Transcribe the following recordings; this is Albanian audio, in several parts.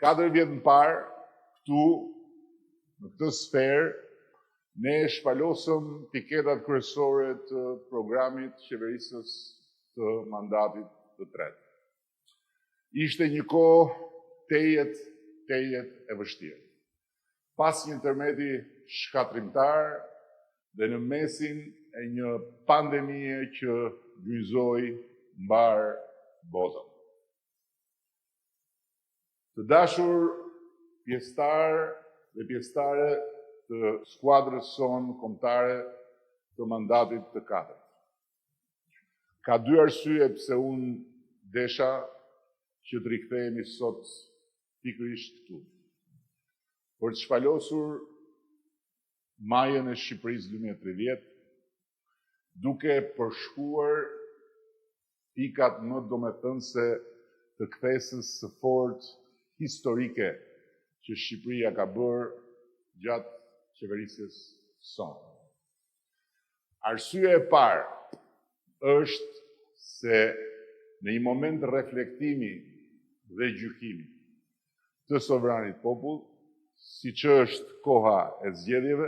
4 vjet më parë, këtu, në këtë sferë, ne shpalosëm piketat kryesore të programit qeverisës të mandatit të tretë. Ishte një kohë tejet e vështirë. Pas një tërmeti shkatrimtar dhe në mesin e një pandemie që gjyzoi mbar botën. Të dashur pjesëtar dhe pjesëtare të skuadrës sonë kombëtare të mandatit të katërt. Ka 2 arsye pse unë desha që të rikthehemi sot pikërisht këtu. Për të shpalosur majën e Shqipërisë 2030, duke përshkruar pikat më domethënëse të kthesës së fortë historike që Shqipëria ka bërë gjatë qeverisjes sonë. Arsyeja e parë është se në një moment reflektimi dhe gjykimi të sovranit popull, siç është koha e zgjedhjeve,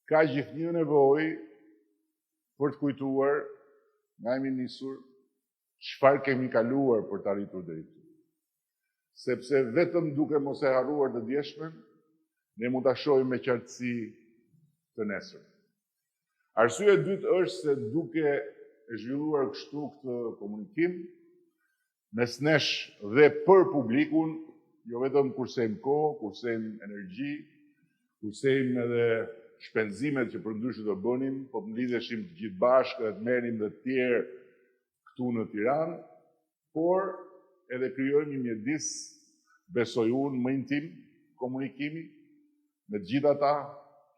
ka gjithnjë nevojë për të kujtuar nga jemi nisur çfarë kemi kaluar për të arritur deri këtu. Sepse vetëm duke mos e harruar të djeshmen, ne mund ta shohim me qartësi të nesër. Arsyeja e dytë është se duke e zhvilluar kështu këtë komunikim, mes nesh dhe për publikun, jo vetëm kursejmë kohë, kursejmë energji, kursejmë edhe shpenzimet që përndryshe do bënim, po të mlidheshim të gjithë bashkë dhe të merrim dhe të tjerë këtu në Tiranë, por edhe krijojmë një mjedis, besoj unë, më intim komunikimi me të gjithë ata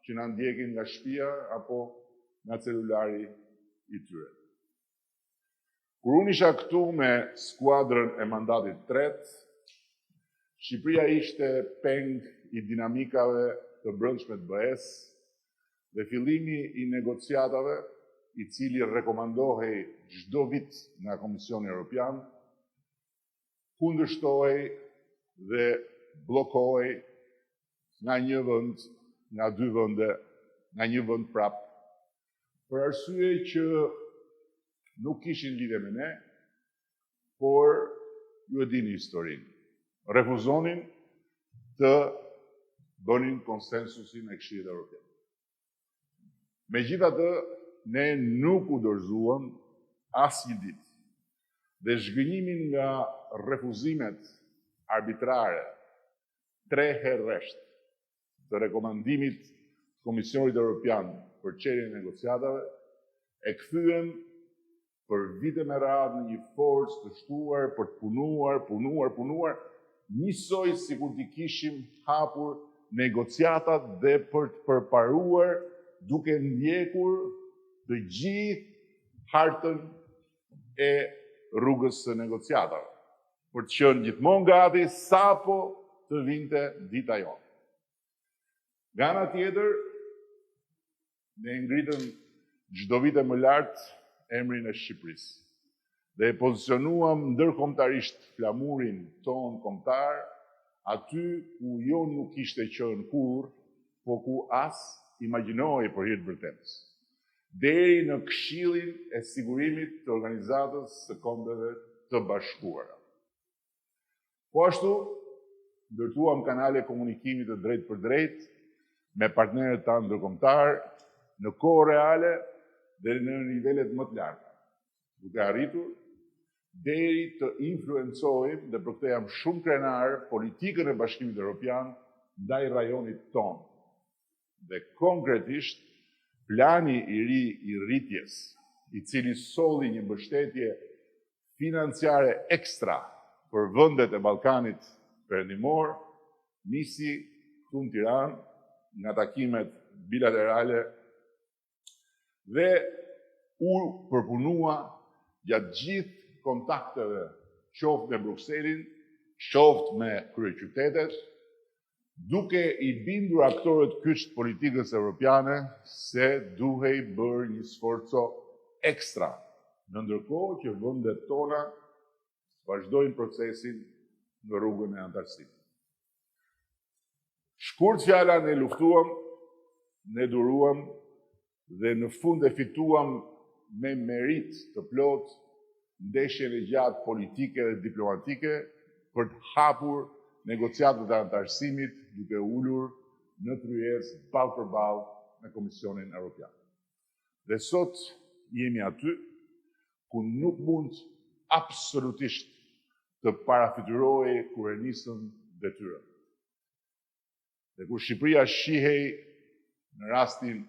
që na ndjekin nga shtëpia apo nga celulari i tyre. Kur unë isha këtu me skuadrën e mandatit të tretë, Shqipëria ishte peng i dinamikave të brendshme të BE-s dhe fillimi i negociatave, i cili rekomandohej çdo vit nga Komisioni Evropian, kundërshtohej dhe bllokohej nga një vend, nga 2 vende, nga një vend prap, për arsye që nuk kishin lidhje me ne, por ju e dini historinë. Refuzonin të bënin konsensusin e Këshillit Evropian. Megjithatë, ne nuk u dorëzuam asnjë ditë. Dhe zhgënjimin nga refuzimet arbitrare 3 herë rresht të rekomandimit të Komisionit Evropian për çeljen e negociatave e kthyen për vite me radhë në një forcë të shtuar për të punuar, njësoj si kur t'i kishim hapur negociatat dhe për të përparuar duke ndjekur të gjithë hartën e rrugës së negociatave, për të qenë gjithmonë gati sapo të vinte dita jonë. Nga ana tjetër, ne ngritëm çdo vit më lart emrin e Shqipërisë dhe e pozicionuam ndërkombëtarisht flamurin ton kombëtar aty ku jo nuk kishte qenë kurrë, po ku as imagjinohej për hir të vërtetës, deri në Këshillin e Sigurimit të Organizatës së Kombeve të Bashkuara. Po ashtu, ndërtuam kanale komunikimi të drejtë për drejtë me partnerët tanë ndërkombëtar në kohë reale dhe në nivelet më të larta, duke arritur deri të influencojmë, dhe për këtë jam shumë krenar, politikën e Bashkimit Evropian ndaj rajonit tonë. Dhe konkretisht, plani i ri i rritjes, i cili solli një mbështetje financiare ekstra për vendet e Ballkanit Perëndimor, nisi këtu në Tiranë nga takimet bilaterale dhe u përpunua gjatë gjithë kontakteve, qoftë me Brukselin, qoftë me kryeqytetet, duke i bindur aktorët kyç politikës evropiane se duhej bërë një sforco ekstra, në ndërkohë që vendet tona vazhdojnë procesin në rrugën e antarësimit. Shkurt fjala, ne luftuam, ne duruam dhe në fund e fituam me merit të plot ndeshjen e gjatë politike dhe diplomatike për të hapur negociatat e antarësimit duke ulur në tryezë ballë për ballë me Komisionin Evropian. Dhe sot jemi aty ku nuk mund absolutisht të parafiturohej kur e nisën detyrën. Dhe kur Shqipëria shihej në rastin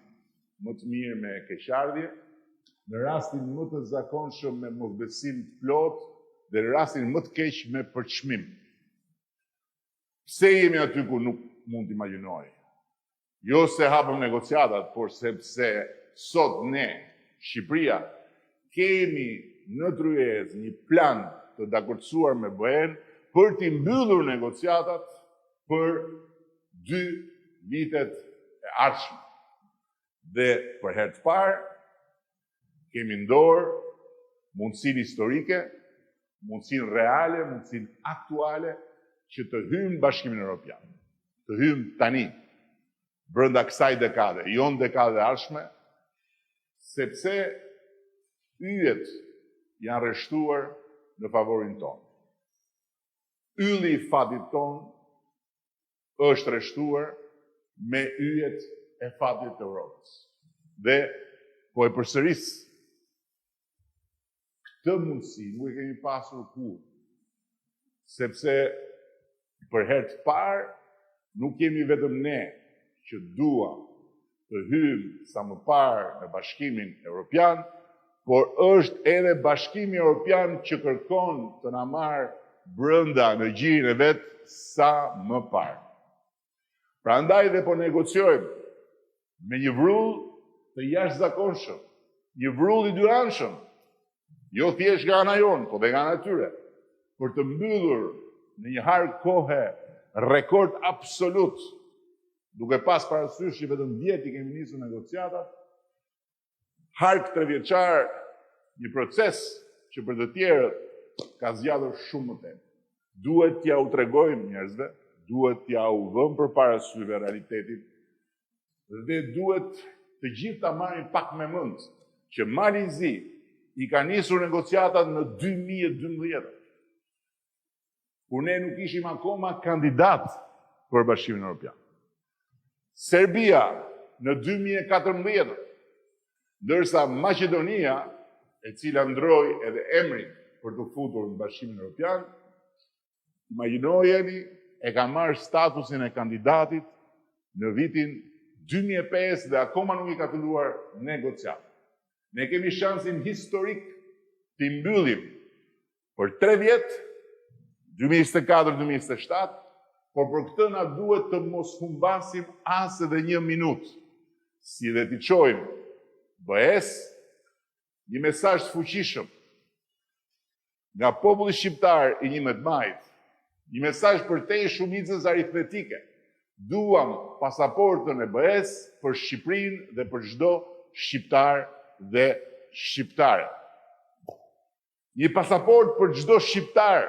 më të mirë me keqardhje, në rastin më të zakonshëm me mosbesim të plot dhe në rastin më të keq me përçmim. Pse jemi aty ku nuk mund të imagjinoj? Jo se hapëm negociatat, por sepse sot ne, Shqipëria, kemi në tryezë një plan të dakordsuar me BE-n për të mbyllur negociatat për 2 vitet e ardhshme. Dhe për herë të parë kemi në dorë mundësinë historike, mundësinë reale, mundësinë aktuale që të hyjmë Bashkimin Evropian. Të hyjmë tani brenda kësaj dekade, jo në dekadën e ardhshme, sepse yjet janë rreshtuar në favorin tonë. Ylli i fatit tonë është rreshtuar me yjet e fatit të Europës. Dhe po e përsëris, këtë mundësi nuk e kemi pasur kurrë, sepse për herë të parë nuk kemi vetëm ne që duam të hyjmë sa më parë në Bashkimin Evropian, por është edhe Bashkimi Evropian që kërkon të na marrë brenda në gjirin e vet sa më parë. Prandaj dhe po negociojmë me një vrull të jashtëzakonshëm, një vrull i dyranshëm, jo thjesht nga ana jonë, po dhe nga ana tyre, për të mbyllur në një harë kohe rekord absolut, duke pas parasysh që vetëm 10 i kemi nisur negociatat, hark 3 vjeçar, një proces që për të tjerët ka zgjatur shumë më tepër. Duhet t'ja u tregojmë njerëzve, duhet t'ja u vëmë përpara syve realitetit, dhe duhet të gjithë ta marrin pak me mend që Mali i Zi i ka nisur negociatat në 2012, kur ne nuk ishim akoma kandidat për Bashkimin Evropian. Serbia në 2014, ndërsa Maqedonia, e cila ndroi edhe emrin për të futur në Bashkimin Evropian, imagjinojeni, e ka marrë statusin e kandidatit në vitin 2005 dhe akoma nuk i ka filluar negociat. Ne kemi shansin historik të mbyllim për 3 vjet, 2024-2027, por për këtë na duhet të mos humbasim as edhe 1 minutë, si dhe t'i çojmë BE-s një mesazh të fuqishëm nga populli shqiptar i 11 majit, një mesazh përtej shumicës aritmetike. Duam pasaportën e BE-s për Shqipërinë dhe për çdo shqiptar dhe shqiptare. Një pasaport për çdo shqiptar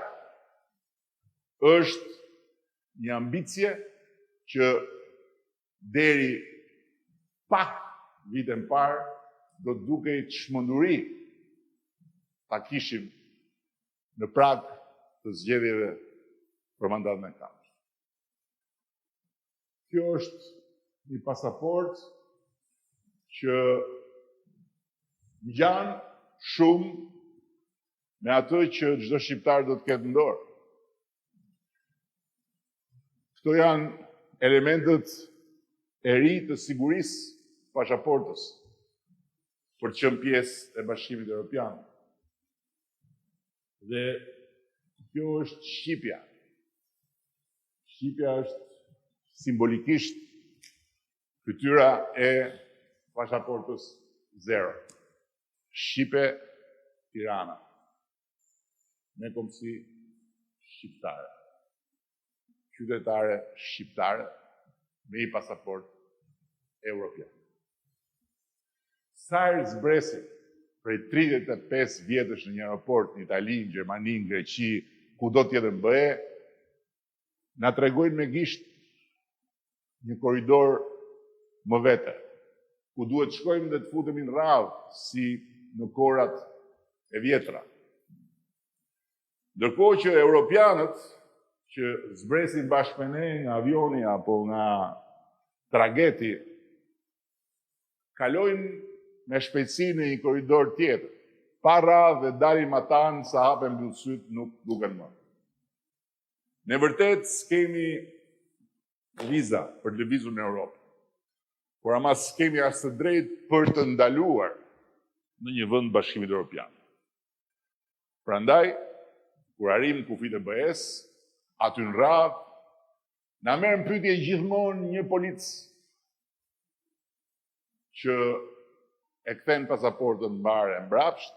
është një ambicie që deri pak vitën parë do të dukej çmenduri ta kishim në prag të zgjedhjeve për mandatën e katërt. Kjo është një pasaport që ngjan shumë me atë që çdo shqiptar do të ketë në dorë. Këto janë elementet e ri të sigurisë pasaportës për të qenë pjesë e Bashkimit Evropian. Dhe kjo është shqipja. Shqipja është simbolikisht fytyra e pasaportës 0. Shqipe, Tirana. Ne komë si shqiptare. Qytetare shqiptare me një pasaport evropian. Sa herë zbresim prej 35 vjetësh në një aeroport në Itali, në Gjermani, në Greqi, ku do t'jetë në BE, na tregojnë me gisht një korridor më vete, ku duhet shkojmë dhe të futemi në radhë si në korat e vjetra. Ndërkohë që europianët që zbresin bashkë me ne nga avioni apo nga trageti, kalojnë me shpejtësi në një korridor tjetër, pa radhë dhe dalin atan sa hapen mbyll syt nuk duken më. Në vërtet s'kemi viza për të lëvizur në Europë, por ama s'kemi as të drejtë për të ndaluar në një vend Bashkimit Evropian. Prandaj, kur arrim kufit e BE-s, aty në radhë, na merr në pyetje gjithmonë një polic që e kthen pasaportën mbare mbrapsht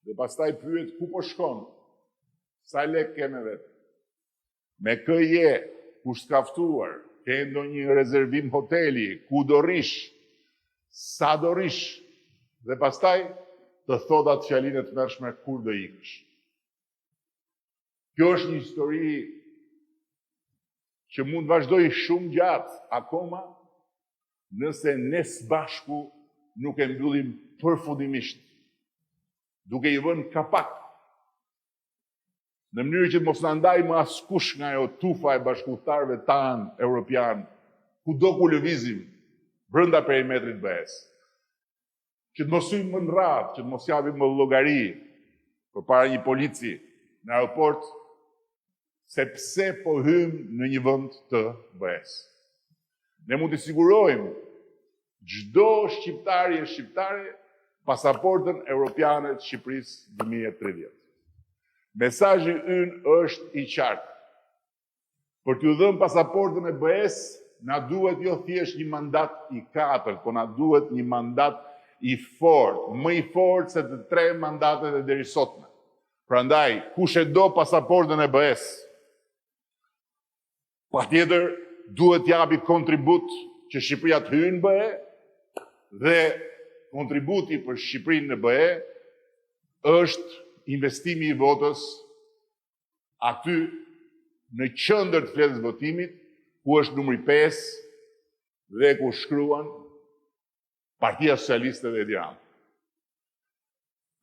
dhe pastaj pyet ku po shkon, sa lek ke me vetë, me kë je, kush t'ka ftuar, ke ndonjë rezervim hoteli, ku do rish, sa do rish, dhe pastaj të thot atë fjalinë të mërshme kur do ikësh. Kjo është një histori që mund vazhdoj shumë gjatë akoma, nëse ne së bashku nuk e mbyllim përfundimisht, duke i vënë kapak, në mënyrë që mos na ndaj më askush nga ajo tufa e bashkëpunëtarëve tanë europian, kudo ku lëvizim brenda perimetrit BE-s. Që të mos hyjmë më në radhë, që të mos japim më llogari përpara një polici në aeroport, sepse po hymë në një vend të BE-s. Ne mund të sigurojmë çdo shqiptari e shqiptare pasaportën europiane të Shqipërisë 2030. Mesazhi ynë është i qartë. Për t'ju dhënë pasaportën e BE-s, na duhet jo thjesht një mandat i 4, po na duhet një mandat i fortë, më i fortë se të 3 mandatet e deri sotme. Prandaj, kush e do pasaportën e BE-s, patjetër duhet t'japi kontribut që Shqipëria të hyjë në BE, dhe kontributi për Shqipërinë në BE është investimi i votës aty në qendër të fletës votimit, ku është numri 5 dhe ku shkruan Partia Socialiste dhe Tiranë.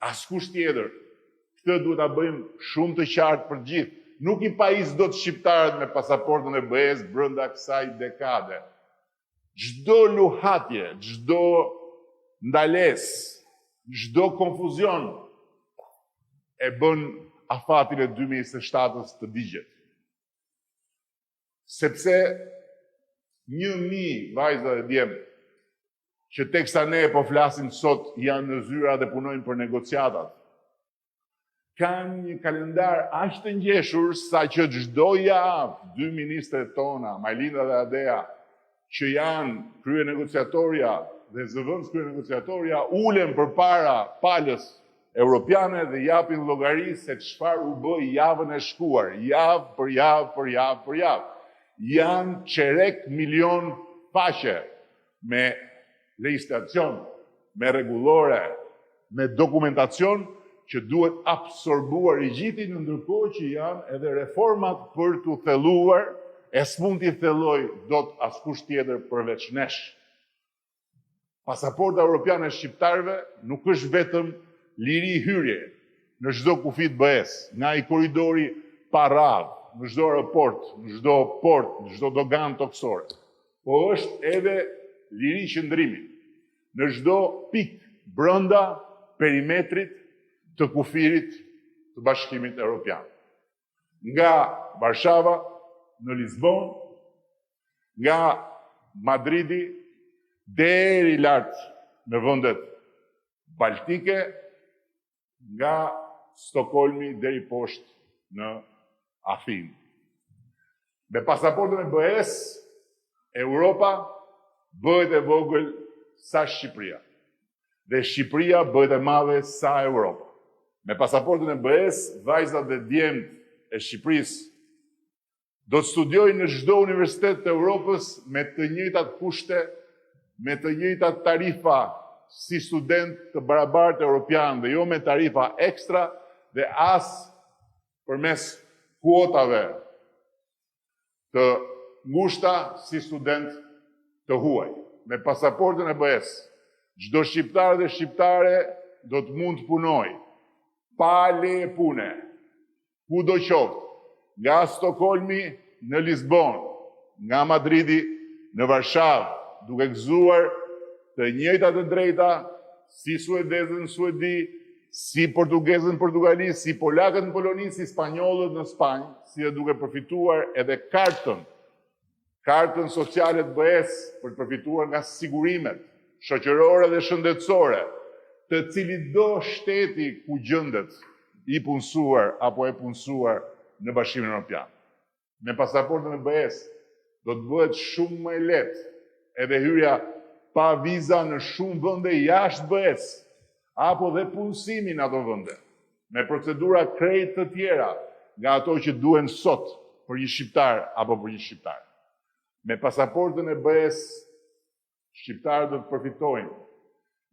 Askush tjetër, këtë duhet ta bëjmë shumë të qartë për gjithë. Nuk i pajis do të shqiptarët me pasaportën e BE-s brenda kësaj dekade. Çdo luhatje, çdo ndalesë, çdo konfuzion e bën afatin e 2027-s të digjet. Sepse 1000 vajza dhe djemë që teksa ne po flasim sot janë në zyra dhe punojnë për negociatat, kanë një kalendar aq të ngjeshur sa që çdo javë 2 ministret tona, Majlinda dhe Adea, që janë krye negociatorja dhe zëvendës krye negociatorja, ulen përpara palës europiane dhe japin llogari se çfarë u bë javën e shkuar, javë për javë për javë për javë. Janë çerek milion faqe me legjislacion, me rregullore, me dokumentacion që duhet absorbuar i gjithi, në ndërkohë që janë edhe reformat për të thelluar, e s'mund t'i thelloj dot askush tjetër përveç nesh. Pasaporta europiane e shqiptarëve nuk është vetëm liri hyrje në çdo kufi të BE-s, nga i korridori pa radhë, në çdo aeroport, në çdo port, në çdo dogan toksore, po është edhe liri qëndrimi në çdo pikë brenda perimetrit të kufirit të Bashkimit Evropian. Nga Varshava në Lisbon, nga Madridi deri lart në vendet baltike, nga Stockholmi deri poshtë në Athinë. Me pasaportën e BE-s, Europa bëhet e vogël sa Shqipëria. Dhe Shqipëria bëhet e madhe sa Europa. Me pasaportën e BE-s, vajzat dhe djemtë e Shqipërisë do të studiojnë në çdo universitet të Europës me të njëjtat kushte, me të njëjtat tarifa si student të barabartë europian dhe jo me tarifa ekstra dhe as përmes kuotave të ngushta si student të huaj. Me pasaportën e BE-s, çdo shqiptar dhe shqiptare do të mund të punoj pa leje pune, ku do qoftë, nga Stockholmi në Lisbon, nga Madridi në Varshavë, duke gëzuar të njëjtat të drejta si suedezën në Suedi, si portugezën në Portugali, si polakët në Poloni, si spanjollët në Spanjë, si dhe duke përfituar edhe kartën sociale të BE-s për të përfituar nga sigurimet shoqërore dhe shëndetësore, të cilit do shteti ku gjendet i punësuar apo e punësuar në Bashkimin Evropian. Me pasaportën e BE-s do të bëhet shumë më lehtë edhe hyrja pa viza në shumë vende jashtë BE-s, apo dhe punësimi në ato vende, me procedura krejt të tjera nga ato që duhen sot për një shqiptar apo për një shqiptar. Me pasaportën e BE-s, shqiptarët do të përfitojnë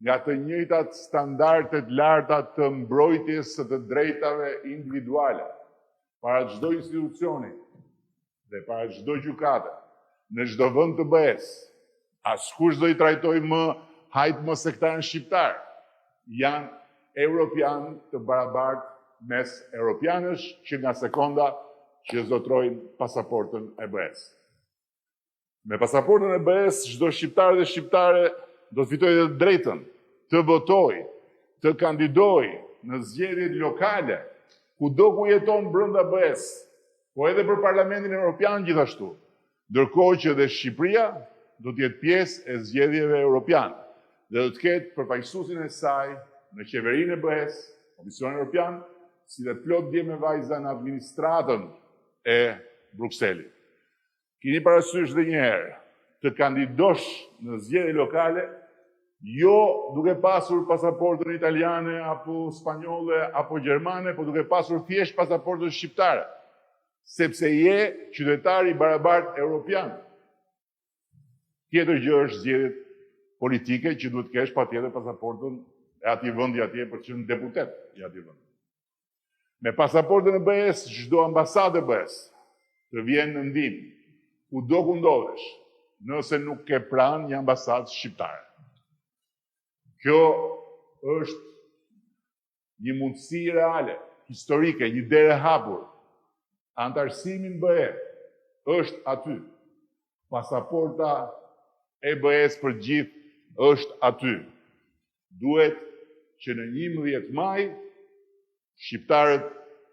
nga të njëjtat standardet larta të mbrojtjes së të drejtave individuale para çdo institucioni dhe para çdo gjykate në çdo vend të BE-s. Askush do i trajtoj më hajt mos sektarën shqiptar. Janë europian të barabartë mes europianësh që nga sekonda që zotrojnë pasaportën e BE-s. Me pasaportën e BE-s, çdo shqiptar dhe shqiptare do të fitojë të drejtën të votojë, të kandidojë në zgjedhjet lokale, kudo ku jeton brenda BE-s, po edhe për Parlamentin Evropian gjithashtu, ndërkohë që edhe Shqipëria do të jetë pjesë e zgjedhjeve europiane dhe do të ketë përfaqësuesin e saj në qeverinë e BE-s, Komisionin Evropian, si dhe plot dje me vajza në administratën e Brukselit. Keni parasysh dhe njëherë të kandidosh në zgjedhje lokale, jo duke pasur pasaportën italiane, apo spanjolle, apo gjermane, po duke pasur thjesht pasaportën shqiptare, sepse je qytetar i barabartë evropian. Tjetër gjë është zgjedhjet politike që duhet kesh patjetër pasaportën e atij vendi atje për të qenë deputet i atij vendi. Me pasaportën e BE-s, çdo ambasadë e BE-s të vjen në ndihmë kudo ku ndodhesh, nëse nuk ke pranë një ambasadë shqiptare. Kjo është një mundësi reale, historike, një derë e hapur. Antarësimi në BE është aty. Pasaporta e BE-s për gjithë është aty. Duhet që në 11 maj shqiptarët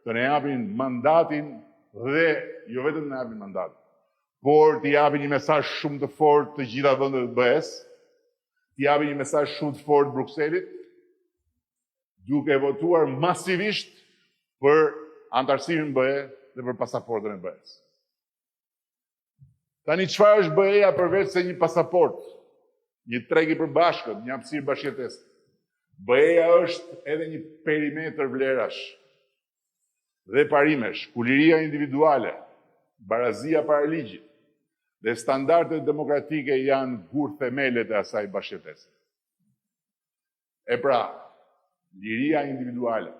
të ne japin mandatin dhe jo vetëm të ne japin mandatin, por të japin një mesazh shumë të fortë të gjitha vendet të BE-s, të japin një mesazh shumë të fortë Brukselit, duke votuar masivisht për antarësimin BE dhe për pasaportën e BE-s. Tani çfarë është BE-ja përveç se një pasaportë, një treg i përbashkët, një hapësirë bashkëjetese? BE-ja është edhe një perimetër vlerash dhe parimesh, ku liria individuale, barazia para ligjit dhe standardet demokratike janë gur themelet e asaj bashkëjetese. E pra, liria individuale,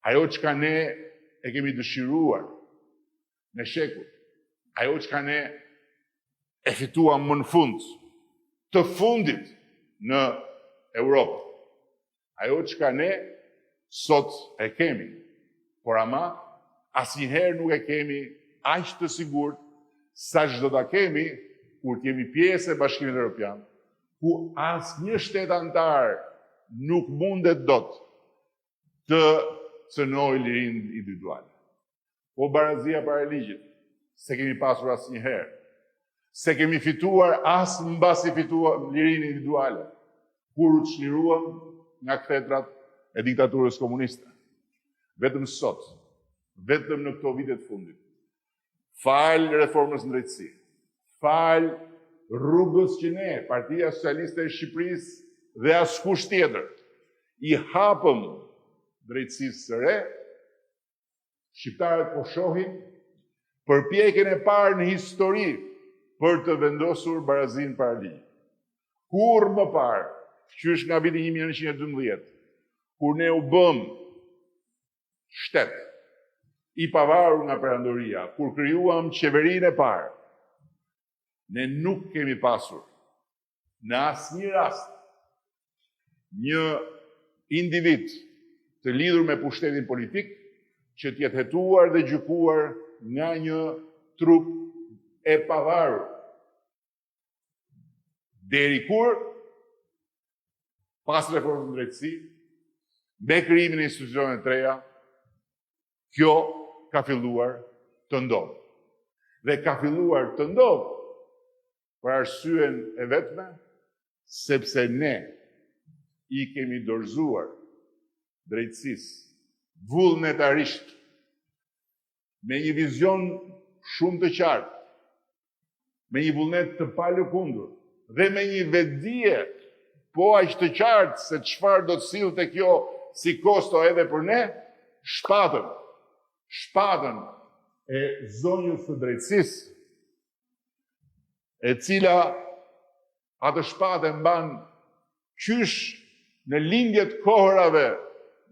ajo çka ne e kemi dëshiruar në shekuj, ajo çka ne e fituam më në fund, të fundit në Europë, ajo çka ne sot e kemi, por ama asnjëherë nuk e kemi aq të sigurt sa çdo ta kemi kur kemi pjesë e Bashkimit Evropian, ku asnjë shtet antar nuk mundet dot të cënojë lirinë individuale. Po barazia para ligjit, se kemi pasur asnjëherë, se kemi fituar as mbasi fituar lirinë individuale, kur u çliruam nga kthetrat e diktaturës komuniste. Vetëm sot, vetëm në këto vite të fundit, fal reformës në drejtësi, fal rrugës që ne, Partia Socialiste e Shqipërisë dhe askush tjetër, i hapëm drejtësisë së re, shqiptarët po shohin përpjekjen e parë në histori për të vendosur barazinë para ligjit. Kur më parë, qysh nga viti 1912, kur ne u bëm shtet, i pavarur nga perandoria, kur krijuam qeverinë e parë, ne nuk kemi pasur në asnjë rast një individ të lidhur me pushtetin politik që të jetë hetuar dhe gjykuar nga një trup e pavarur. Deri kur, pas reformës në drejtësi, me krijimin e institucioneve të reja, kjo ka filluar të ndodhë. Dhe ka filluar të ndodhë për arsyen e vetme, sepse ne i kemi dorëzuar drejtësisë vullnetarisht, me një vizion shumë të qartë, me një vullnet të palëkundur, dhe me një vetdije po aq të qartë se çfarë do të sillte kjo si kosto edhe për ne, shpatën e zonjës së drejtësisë, e cila atë shpatë mban qysh në lindjet kohërave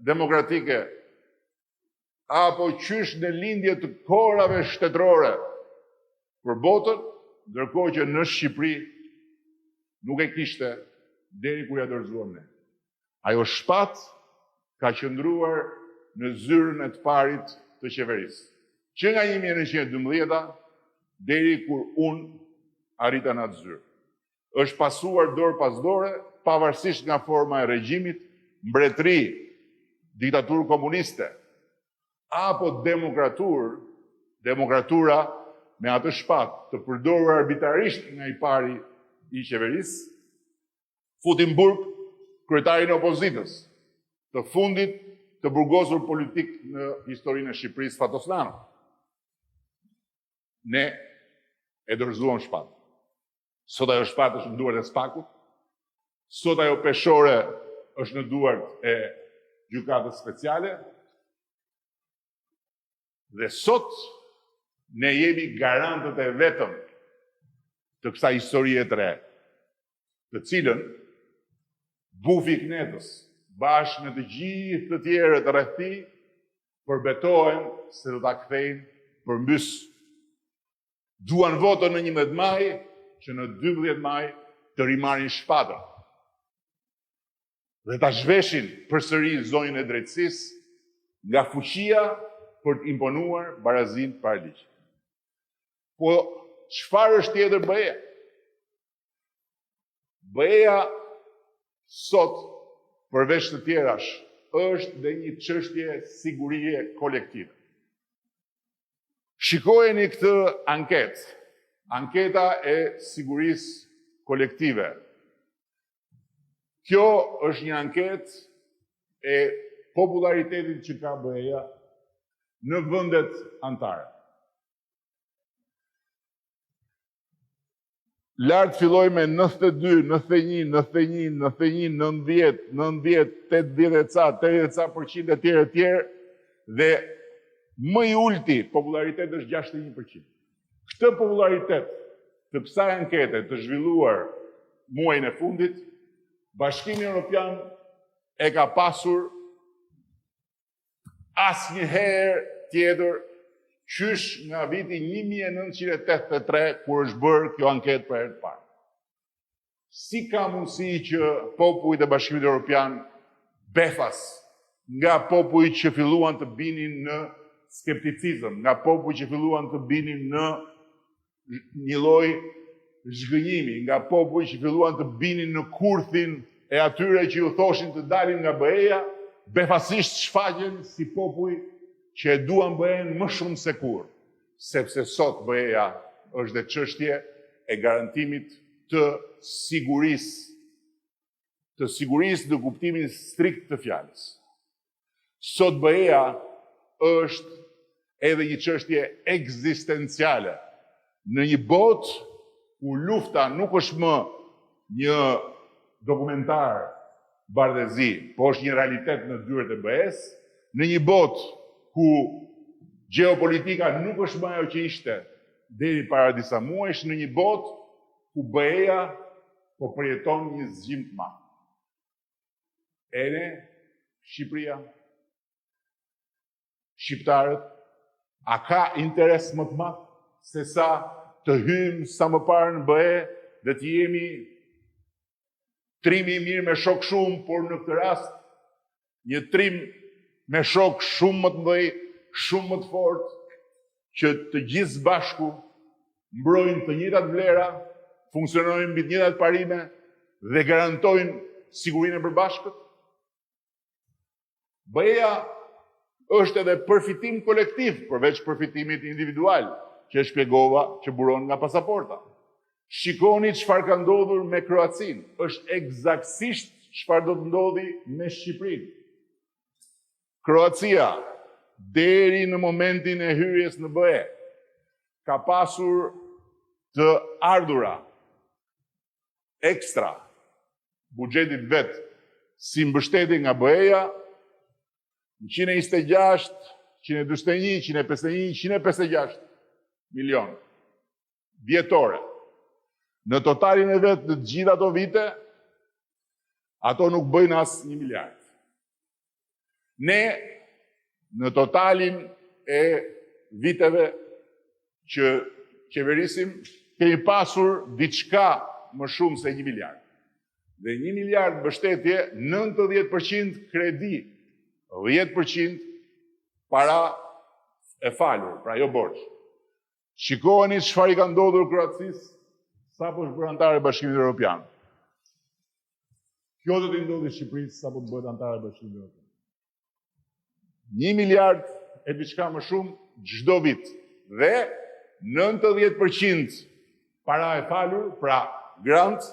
demokratike, apo qysh në lindjet të kohërave shtetërore për botën, ndërkohë që në Shqipëri nuk e kishte deri kur ja dorëzuam ne. Ajo shpatë ka qëndruar në zyrën e të parit të qeverisë, që nga 1912 deri kur unë arrita në atë zyrë. Është pasuar dorë pas dore, pavarësisht nga forma e regjimit, mbretëri, diktaturë komuniste, apo demokratura me atë shpatë të përdorur arbitrarisht nga i pari i qeverisë, futin burg kryetarin e opozitës, të fundit të burgosur politik në historinë e Shqipërisë, Fatosllano. Ne e dorëzuam shpatë. Sot ajo shpatë është në duart e Spakut, sot ajo peshore është në duart e gjykatës speciale, dhe sot ne jemi garantët e vetëm të kësaj historie të re, të cilën bufi i Knetës bashkë me të gjithë të tjerët rreth tij përbetohen se do ta kthejnë përmbys. Duan votën në 11 maj, që në 12 maj të rimarrin shpatën dhe ta zhveshin përsëri zonjën e drejtësisë nga fuqia për të imponuar barazinë para ligjit. Po çfarë është tjetër BE-ja? BE-ja sot, përveç të tjerash, është dhe një çështje sigurie kolektive. Shikojeni këtë anketë, anketa e sigurisë kolektive. Kjo është një anketë e popularitetit që ka BE-ja në vendet anëtare. Lartë filloj me 92, 91, 91, 91, 90, 90, 80% e tjerë, dhe më i ulti popularitet është 61%. Këtë popularitet të kësaj ankete të zhvilluar muajin e fundit, Bashkimi Evropian e ka pasur asnjëherë tjetër qysh nga viti 1983, kur është bërë kjo anketë për herë të parë. Si ka mundësi që popujt e Bashkimit Evropian, befas nga popujt që filluan të binin në skepticizëm, nga popujt që filluan të binin në një lloj zhgënjimi, nga popujt që filluan të binin në kurthin e atyre që ju thoshin të dalin nga BE-ja, befasisht shfaqen si popuj që e duan BE-n më shumë se kur, sepse sot BE-ja është dhe çështje e garantimit të sigurisë në kuptimin strikt të fjalës. Sot BE-ja është edhe një çështje ekzistenciale në një botë ku lufta nuk është më një dokumentar bardhëzi, po është një realitet në dyert e BE-s, në një botë ku gjeopolitika nuk është më ajo që ishte deri para disa muajsh, në një botë ku BE-ja po përjeton një zgjim të madh. E ne, Shqipëria, shqiptarët, A ka interes më të madh se sa të hymë sa më parë në BE dhe të jemi trimi i mirë me shok shumë, por në këtë rast një trim me shok shumë më të mëdhej, shumë më të fortë, që të gjithë bashku mbrojnë të njëjtat vlera, funksionojnë mbi të njëjtat parime dhe garantojnë sigurinë e përbashkët. BE-ja është edhe përfitim kolektiv, përveç përfitimit individual, që e shpjegova që buron nga pasaporta. Shikoni çfarë ka ndodhur me Kroacinë, është eksaktësisht çfarë do të ndodhi me Shqipërinë. Kroacia, deri në momentin e hyrjes në BE, ka pasur të ardhura ekstra buxhetit vet si mbështetje nga BE-ja 126, 141, 151, 156 milion vjetore. Në totalin e vetë në të gjitha ato vite, ato nuk bëjnë as 1 miliard. Ne, në totalin e viteve që qeverisim, kemi pasur diçka më shumë se 1 miliard. Dhe 1 miliard mbështetje, 90% kredi, 10% para e falur, pra jo borx. Shikoheni çfarë i ka ndodhur Kroacisë sapo është bërë antare e Bashkimit Evropian. Kjo do t'i ndodhi Shqipërisë sapo të bëhet antare e Bashkimit Evropian. 1 miliard e diçka më shumë çdo vit. Dhe 90% para e falur, pra grant,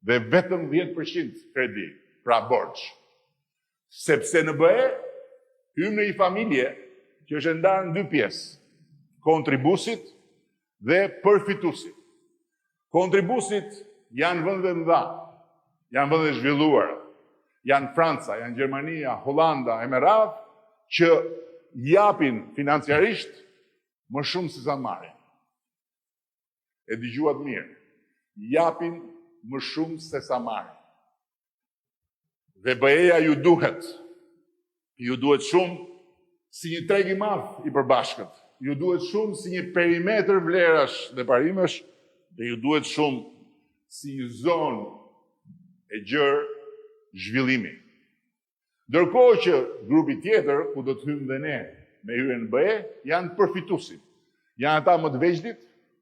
dhe vetëm 10% kredi, pra borx. Sepse në BE, hymë në një familje që është ndarë në 2 pjesë, kontribusit dhe përfitusit. Kontribusit janë vende mëdha, janë vende zhvilluara, janë Franca, janë Gjermania, Holanda, e me radhë, që japin financiarisht më shumë se sa marrin. E dëgjuat mirë, japin më shumë se sa marrin. Dhe BE-ja ju duhet shumë si një treg i madh i përbashkët, ju duhet shumë si një perimetër vlerash dhe parimesh, dhe ju duhet shumë si një zonë e gjerë zhvillimi. Ndërkohë që grupi tjetër, ku do të hymë dhe ne me hyrjen në BE, janë përfitusit. Janë ata më të vegjëlit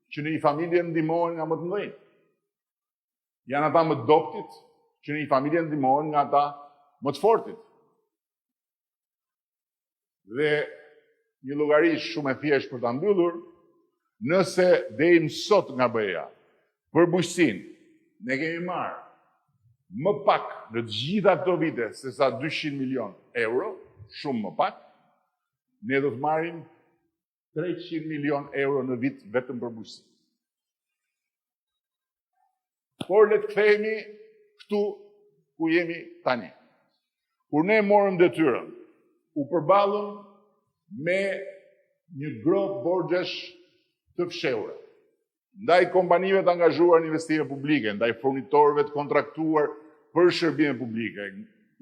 që në një familje ndihmohen nga më të mëdhenj. Janë ata më të dobtit që në një familje ndihmohen nga ata më të fortit. Dhe një llogari shumë e thjeshtë për ta mbyllur, nëse deri më sot nga BE-ja, për bujqësinë, ne kemi marrë më pak në të gjitha këto vite se sa 200 milion euro, shumë më pak, ne do të marrim 300 milion euro në vit vetëm për bujqësi. Por le të kthehemi këtu ku jemi tani. Kur ne morëm detyrën, u përballëm me një grop borxhesh të fshehura, ndaj kompanive të angazhuar në investime publike, ndaj furnitorëve të kontraktuar për shërbime publike,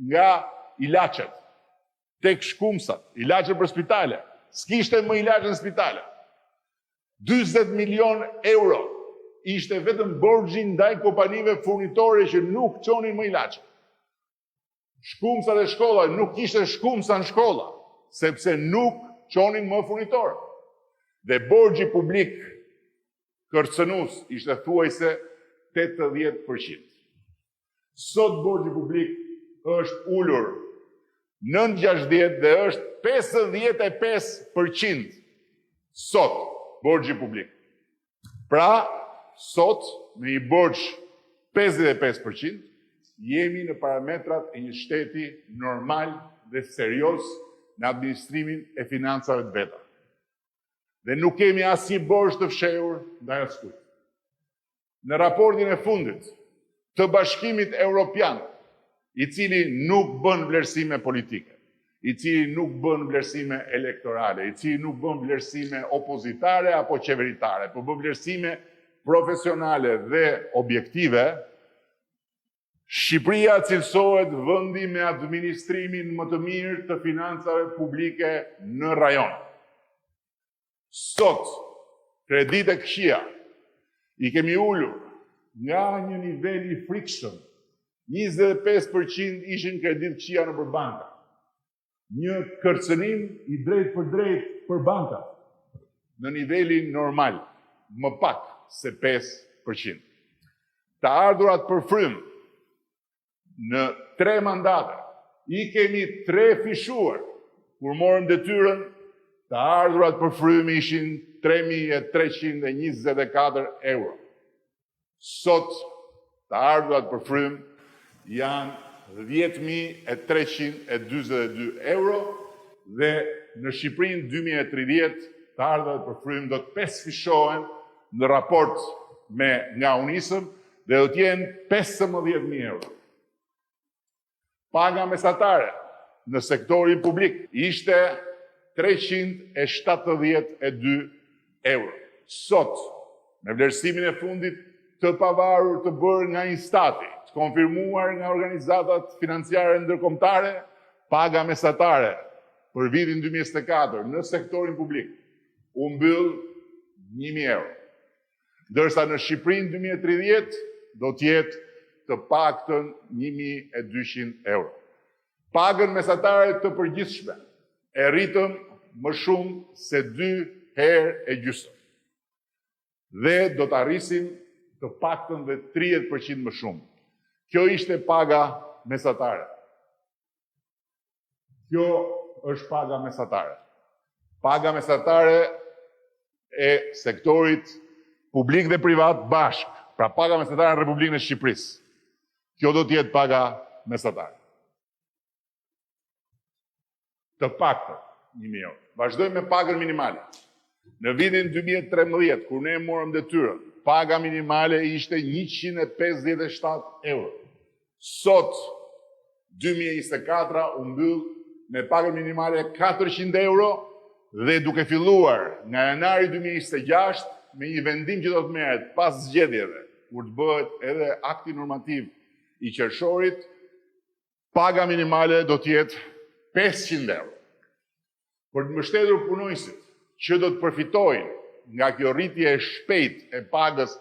nga ilaçet, tek shkumsat, ilaçe për spitale, s'kishte më ilaçe në spitale. 40 milion euro ishte vetëm borxhi ndaj kompanive furnitore që nuk çonin më ilaçe. Shkumsat e shkolla, nuk kishte shkumsa në shkolla, sepse nuk çonin më furnitorë. Dhe borxhi publik kërcënues ishte thuajse 80%. Sot borxhi publik është ulur 960 dhe është 55% sot borxhi publik. Pra, sot me një borxh 55% jemi në parametrat e një shteti normal dhe serioz në administrimin e financave të veta. Dhe nuk kemi asnjë borxh të fshehur ndaj askujt. Në raportin e fundit të Bashkimit Evropian, i cili nuk bën vlerësime politike, i cili nuk bën vlerësime elektorale, i cili nuk bën vlerësime opozitare apo qeveritare, por bën vlerësime profesionale dhe objektive, Shqipëria cilësohet vendi me administrimin më të mirë të financave publike në rajon. Sot, kredite këqija i kemi ullur nga një nivel i frikshëm. 25% ishin kredit këqija nëpër banka. Një kërcënim i drejt për drejt për banka në nivelin normal, më pak se 5%. Të ardhurat për frym në 3 mandate, i kemi 3 fishuar. Kur morëm detyrën, të ardhurat për frym ishin 3.324 euro. Sot, të ardhurat për frym janë 10.322 euro dhe në Shqipërinë 2030 të ardhurat për frym do të 5 fishohen në raport me nga Unisëm dhe do t'jenë 15.000 euro. Paga mesatare në sektorin publik ishte 372 euro. Sot, me vlerësimin e fundit të pavarur të bërë nga Instati, të konfirmuar nga organizatat financiare ndërkombëtare, paga mesatare për vitin 2024 në sektorin publik u mbyll 1.000 euro. Ndërsa në Shqipërinë 2030 do t'jetë të paktën 1.200 euro. Pagën mesatare të përgjithshme e rritëm më shumë se 2 herë e gjysmë. Dhe do të arrisim të paktën dhe 30% më shumë. Kjo ishte paga mesatare. Kjo është paga mesatare. Paga mesatare e sektorit publik dhe privat bashk. Pra paga mesatare në Republikën e Shqipërisë. Kjo do t'jetë paga mesatare. Të paktën 1.000 euro. Vazhdojmë me pagën minimale. Në vitin 2013, kur ne morëm detyrën, paga minimale ishte 157 euro. Sot, 2024, u mbyll me pagën minimale 400 euro dhe duke filluar nga janari 2026 me një vendim që do të merret pas zgjedhjeve, kur të bëhet edhe akti normativ i qershorit, paga minimale do të jetë 500 euro. Për të mbështetur punojësit që do të përfitojnë nga kjo rritje e shpejtë e pagës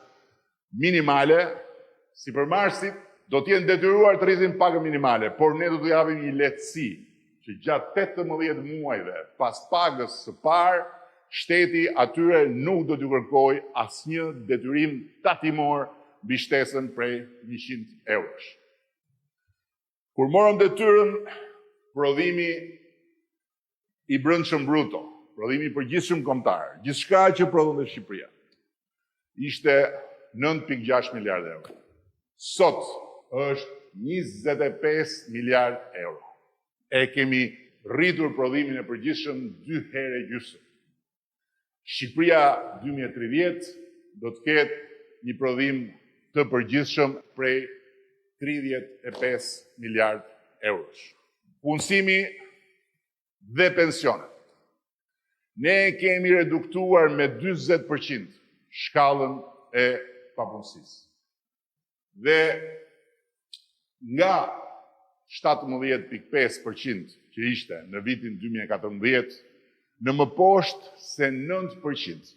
minimale, sipërmarrësit do të jenë detyruar të rrisin pagën minimale, por ne do të japim një lehtësi që gjatë 18 muajve pas pagës së parë, shteti atyre nuk do t'ju kërkojë asnjë detyrim tatimor mbi shtesën prej 100 eurosh. Kur morëm detyrën, prodhimi i brendshëm bruto, prodhimi i përgjithshëm kombëtar, gjithçka që prodhonte Shqipëria, ishte 9.6 miliardë euro. Sot është 25 miliardë euro. E kemi rritur prodhimin e përgjithshëm 2 herë e gjysmë. Shqipëria 2030 do të ketë një prodhim të përgjithshëm prej 35 miliardë eurosh. Punësimi dhe pensionet. Ne kemi reduktuar me 40% shkallën e papunësisë. Dhe nga 17.5% që ishte në vitin 2014, në më poshtë se 9%.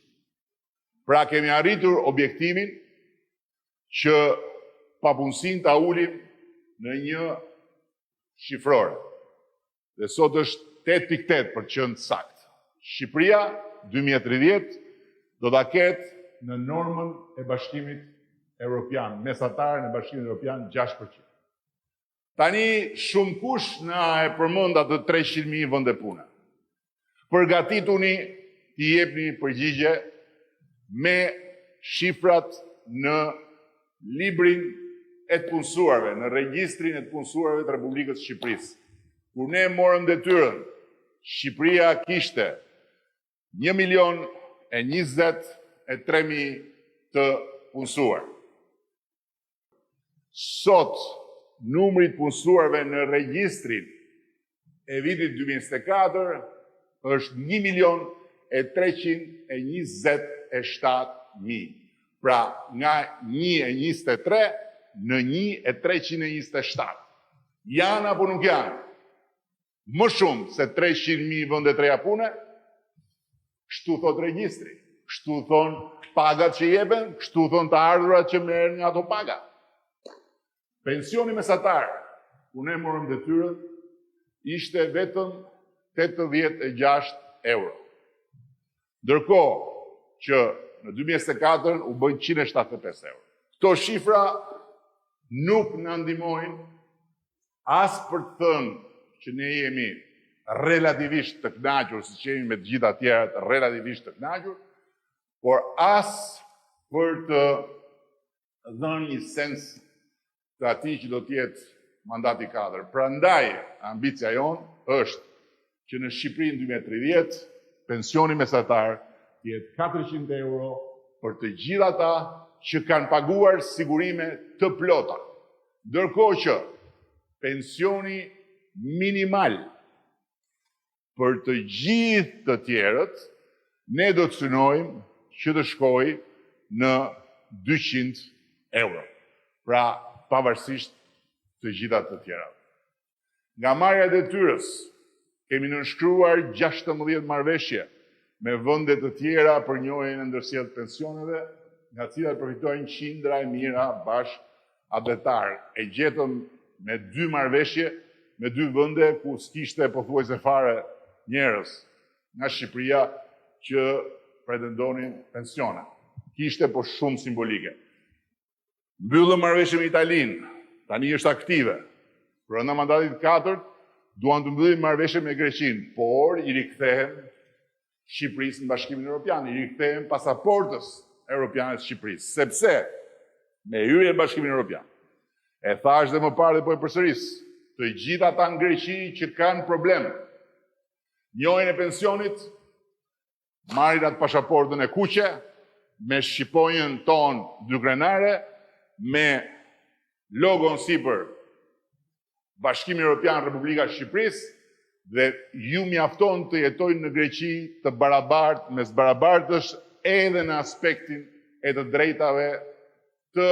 Pra kemi arritur objektivin që papunësinë ta ulim në një shifrore. Dhe sot është 8.8 për qenë saktë. Shqipëria 2030 do ta ketë në normën e Bashkimit Evropian, mesatare në Bashkimin Evropian 6%. Tani shumë kush na e përmend atë 300.000 vende pune. Përgatituni t'i jepni përgjigje me shifrat në librin e të punësuarve, në regjistrin e të punësuarve të Republikës Shqipërisë. Kur ne morëm detyrën, Shqipëria kishte 1.023.000 të punësuar. Sot, numri të punësuarve në regjistrin e vitit 2024 është 1.327.000. Pra nga 1.23 në 1.327. Janë apo nuk janë? Më shumë se 300.000 vende të reja pune? Kështu thot regjistri, kështu thon pagat që jepen, kështu thon të ardhurat që merren nga ato paga. Pensioni mesatar, ku ne morëm detyrën, ishte vetëm 86 euro. Ndërkohë që në 2024 u bën 175 euro. Këto shifra nuk na ndihmojnë as për të thënë që ne jemi relativisht të kënaqur, siç jemi me të gjitha tjerat relativisht të kënaqur, por as për të dhënë një sens të atij që do të jetë mandati 4. Prandaj ambicia jonë është që në Shqipëri në 2030 pensioni mesatar të jetë 400 euro për të gjithë ata që kanë paguar sigurime të plota. Ndërkohë që pensioni minimal për të gjithë të tjerët, ne do të synojmë që të shkojë në 200 euro. Pra, pavarësisht të gjitha të tjera. Nga marrja e detyrës, kemi nënshkruar 16 marrëveshje me vende të tjera për njojën e ndërsjellë të pensioneve, nga cilat përfitojnë qindra e mijëra bashkëadhetar. E gjetëm me 2 marrëveshje, me 2 vende ku s'kishte pothuajse fare njerëz nga Shqipëria që pretendonin pensione. Kishte po shumë simbolike. Mbyllëm marrëveshje me Italinë, tani është aktive. Brenda mandatit 4 duan të mbyllim marrëveshje me Greqinë, por i rikthehen Shqipërisë në Bashkimin Evropian, i rikthehen pasaportës europiane të Shqipërisë, sepse me hyrjen në Bashkimin Evropian, e thash dhe më parë dhe po e përsëris, të gjithë ata në Greqi që kanë problem, njojën e pensionit, marrin atë pasaportën e kuqe, me shqiponjën ton dykrenare, me logon sipër Bashkimi Evropian Republika Shqipërisë, dhe ju mjafton të jetojnë në Greqi të barabartë mes barabartësh edhe në aspektin e të drejtave të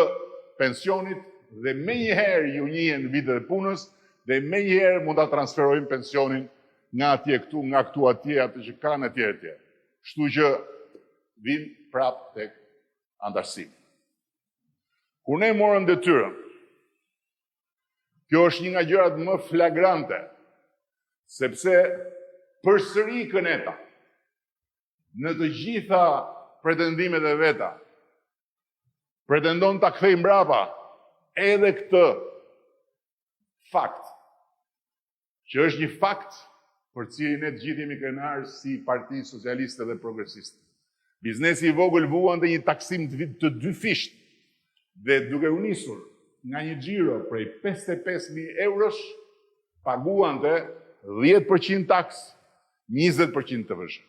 pensionit dhe me njëherë ju njihen vitet e punës dhe me njëherë mund ta transferojnë pensionin nga atje këtu, nga këtu atje, atë që kanë etj etj. Kështu që vim prapë tek antarësimi. Kur ne morëm detyrën, kjo është një nga gjërat më flagrante, sepse përsëri këneta, në të gjitha pretendimet e veta, pretendon ta kthejë mbrapa edhe këtë fakt, që është një fakt për cilin ne të gjithë jemi krenarë si Parti Socialiste dhe Progresiste. Biznesi i vogël vuante një taksim të 2 fisht dhe duke u nisur nga një xhiro prej 55.000 eurosh, paguante 10% taks, 20% TVA.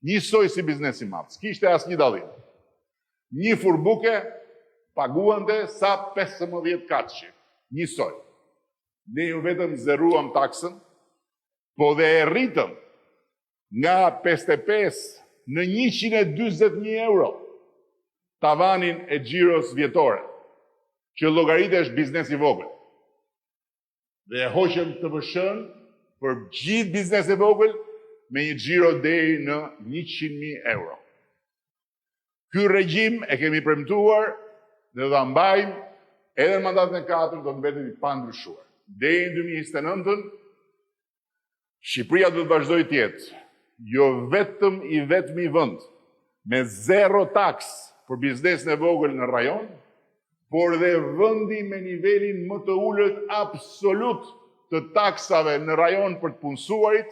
Njësoj si biznesi madh, s'kishte asnjë dallim. Një furbuke paguante sa 15 katëshi. Njësoj. Ne ju vetëm zerruam taksën, po dhe e rritëm nga 55 në 140.000 euro tavanin e xhiros vjetore, që llogaritesh biznes i vogël. Dhe e hoqëm TVA-n për gjithë biznes e vogël me një xhiro deri në 100.000 euro. Ky regjim e kemi premtuar dhe do ta mbajmë edhe në mandatin e 4 do të mbetet i pandryshuar. Deri në 2029 Shqipëria do të vazhdojë të jetë jo vetëm i vetmi vend me 0 taks për biznesin e vogël në rajon, por dhe vendi me nivelin më të ulët absolut të taksave në rajon për të punësuarit,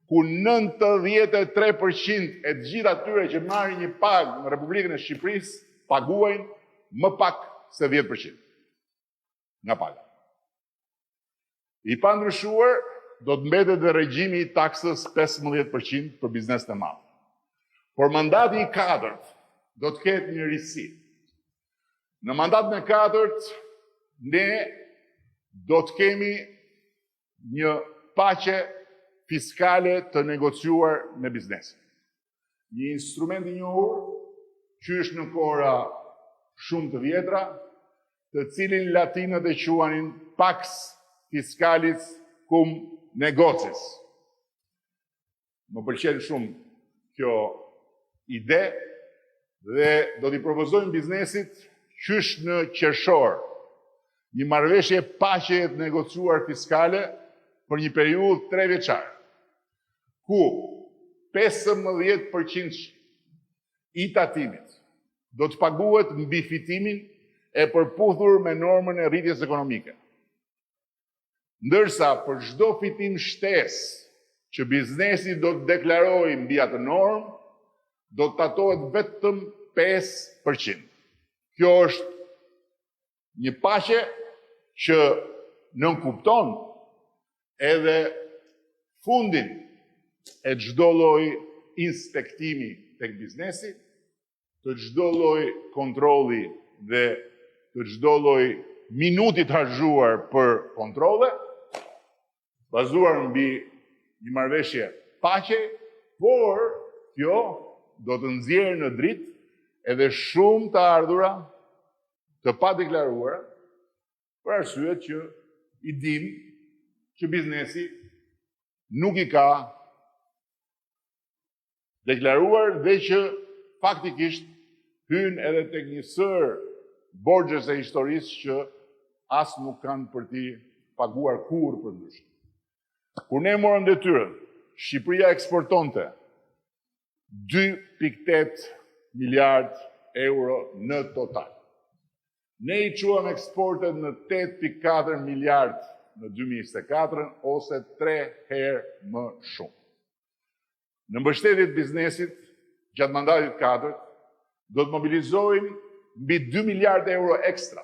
ku 93% e të gjithë atyre që marrin një pagë në Republikën e Shqipërisë paguajnë më pak se 10% nga paga. I pandryshuar do të mbetet dhe regjimi i taksës 15% për biznesin e madh. Por mandati i 4 do të ketë një risi. Në mandatin e 4 ne do të kemi një paqe fiskale të negociuar me biznesin. Një instrument i njohur, qysh në kohra shumë të vjetra, të cilin latinët e quanin pax fiscalis cum negocis. Më pëlqen shumë kjo ide dhe do t'i propozojmë biznesit qysh në qershor një marrëveshje paqe të negociuar fiskale për një periudhë 3 vjeçare, ku 15% i tatimit do të paguhet mbi fitimin e përputhur me normën e rritjes ekonomike. Ndërsa për çdo fitim shtesë që biznesi do të deklarojë mbi atë normë, do të tatohet vetëm 5%. Kjo është një paqe që nënkupton edhe fundin e çdo lloji inspektimi tek biznesi, të çdo lloji kontrolli dhe të çdo lloji minuti të harxuar për kontrolle, bazuar mbi një marrëveshje paqe, por kjo do të nxjerrë në dritë edhe shumë të ardhura të padeklaruara, për arsyet që i dim që biznesi nuk i ka deklaruar dhe që faktikisht hyn edhe tek një sër borxhes e historisë që as nuk kanë për t'i paguar kurrë për ndryshe. Kur ne morëm detyrën, Shqipëria eksportonte 2.8 miliard euro në total. Ne i quam eksportet në 8.4 miliard në 2024 ose 3 herë më shumë. Në mbështetje të biznesit, gjatë mandatit 4, do të mobilizojmë mbi 2 miliard euro ekstra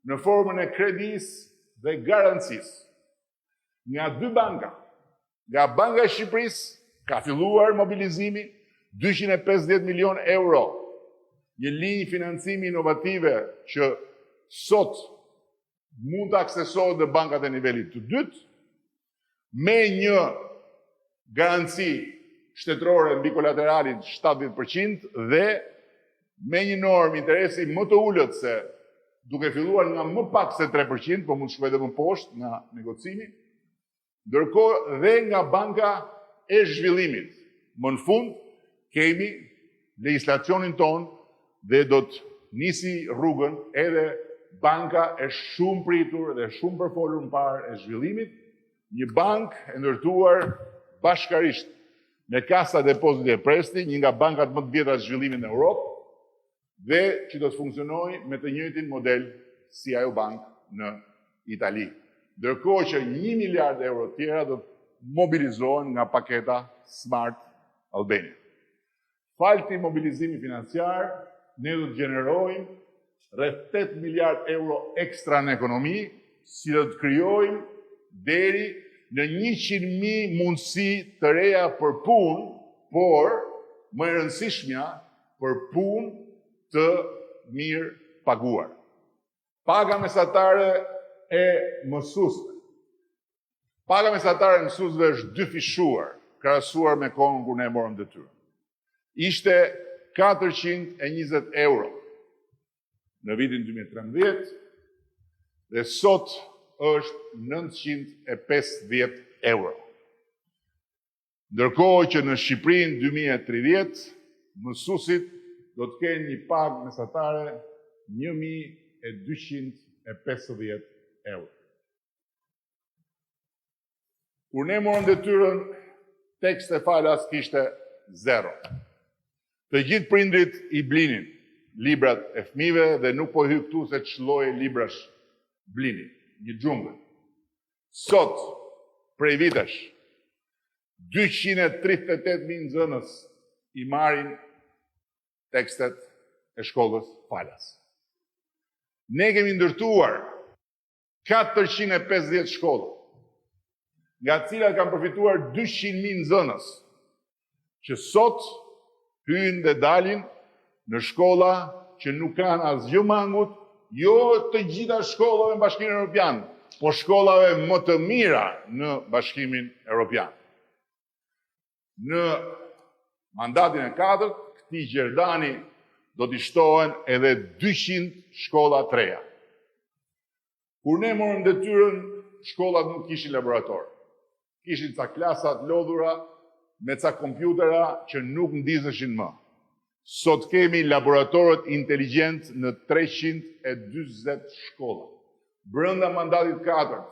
në formën e kredisë dhe garancisë nga 2 banka. Nga Banka e Shqipërisë ka filluar mobilizimi 250 milion euro, një linjë financimi inovative që sot mund të aksesohet në bankat e nivelit të dytë, me një garanci shtetërore mbi kolateralin 70% dhe me një normë interesi më të ulët se duke filluar nga më pak se 3%, po mund të shkojë edhe më poshtë nga negocimi, ndërkohë dhe nga Banka e Zhvillimit. Më në fund, kemi legislacionin ton dhe do të nisi rrugën edhe Banka e shumë pritur dhe shumë përfolur më parë e Zhvillimit, një bankë e ndërtuar bashkarisht me Kasa Depoziti e Prestiti, një nga bankat më të vjetra të zhvillimit në Europë, dhe që do të funksionojë me të njëjtin model si ajo bankë në Itali. Ndërkohë që 1 miliard euro tjera do të mobilizohen nga paketa Smart Albania. Falti mobilizimi financiar, ne do të gjenerojmë rreth 8 miliard euro ekstra në ekonomi, si do të krijojmë deri në 100.000 mundësi të reja për punë, por më e rëndësishmja për punë të mirë paguar. Paga mesatare e mësuesve. Paga mesatare e mësuesve është dyfishuar, krahasuar me kohën kur ne morëm detyrën. Ishte 420 euro në vitin 2013 dhe sot është 950 euro. Ndërkohë që në Shqipërinë 2030 mësuesit do të kenë një pagë mesatare 1.250 euro. Kur ne morëm detyrën, tekst e falas kishte 0. Të gjithë prindrit i blinin librat e fëmijëve dhe nuk po hy këtu se ç'lloje librash blinin, një xhungël. Sot, prej vitesh, 238.000 nxënës i marrin tekstet e shkollës falas. Ne kemi ndërtuar 450 shkolla, nga cilat kanë përfituar 200.000 nxënës, që sot hyjnë dhe dalin në shkolla që nuk kanë asgjë mangut, jo të gjitha shkollave në Bashkimin Evropian, po shkollave më të mira në Bashkimin Evropian. Në mandatin e 4, këtij gjerdani do t'i shtohen edhe 200 shkolla të reja. Kur ne morëm detyrën, shkollat nuk kishin laborator. Kishin ca klasa të lodhura me ca kompjutera që nuk ndizeshin më. Sot kemi laboratorët inteligjent në 340 shkolla. Brenda mandatit 4,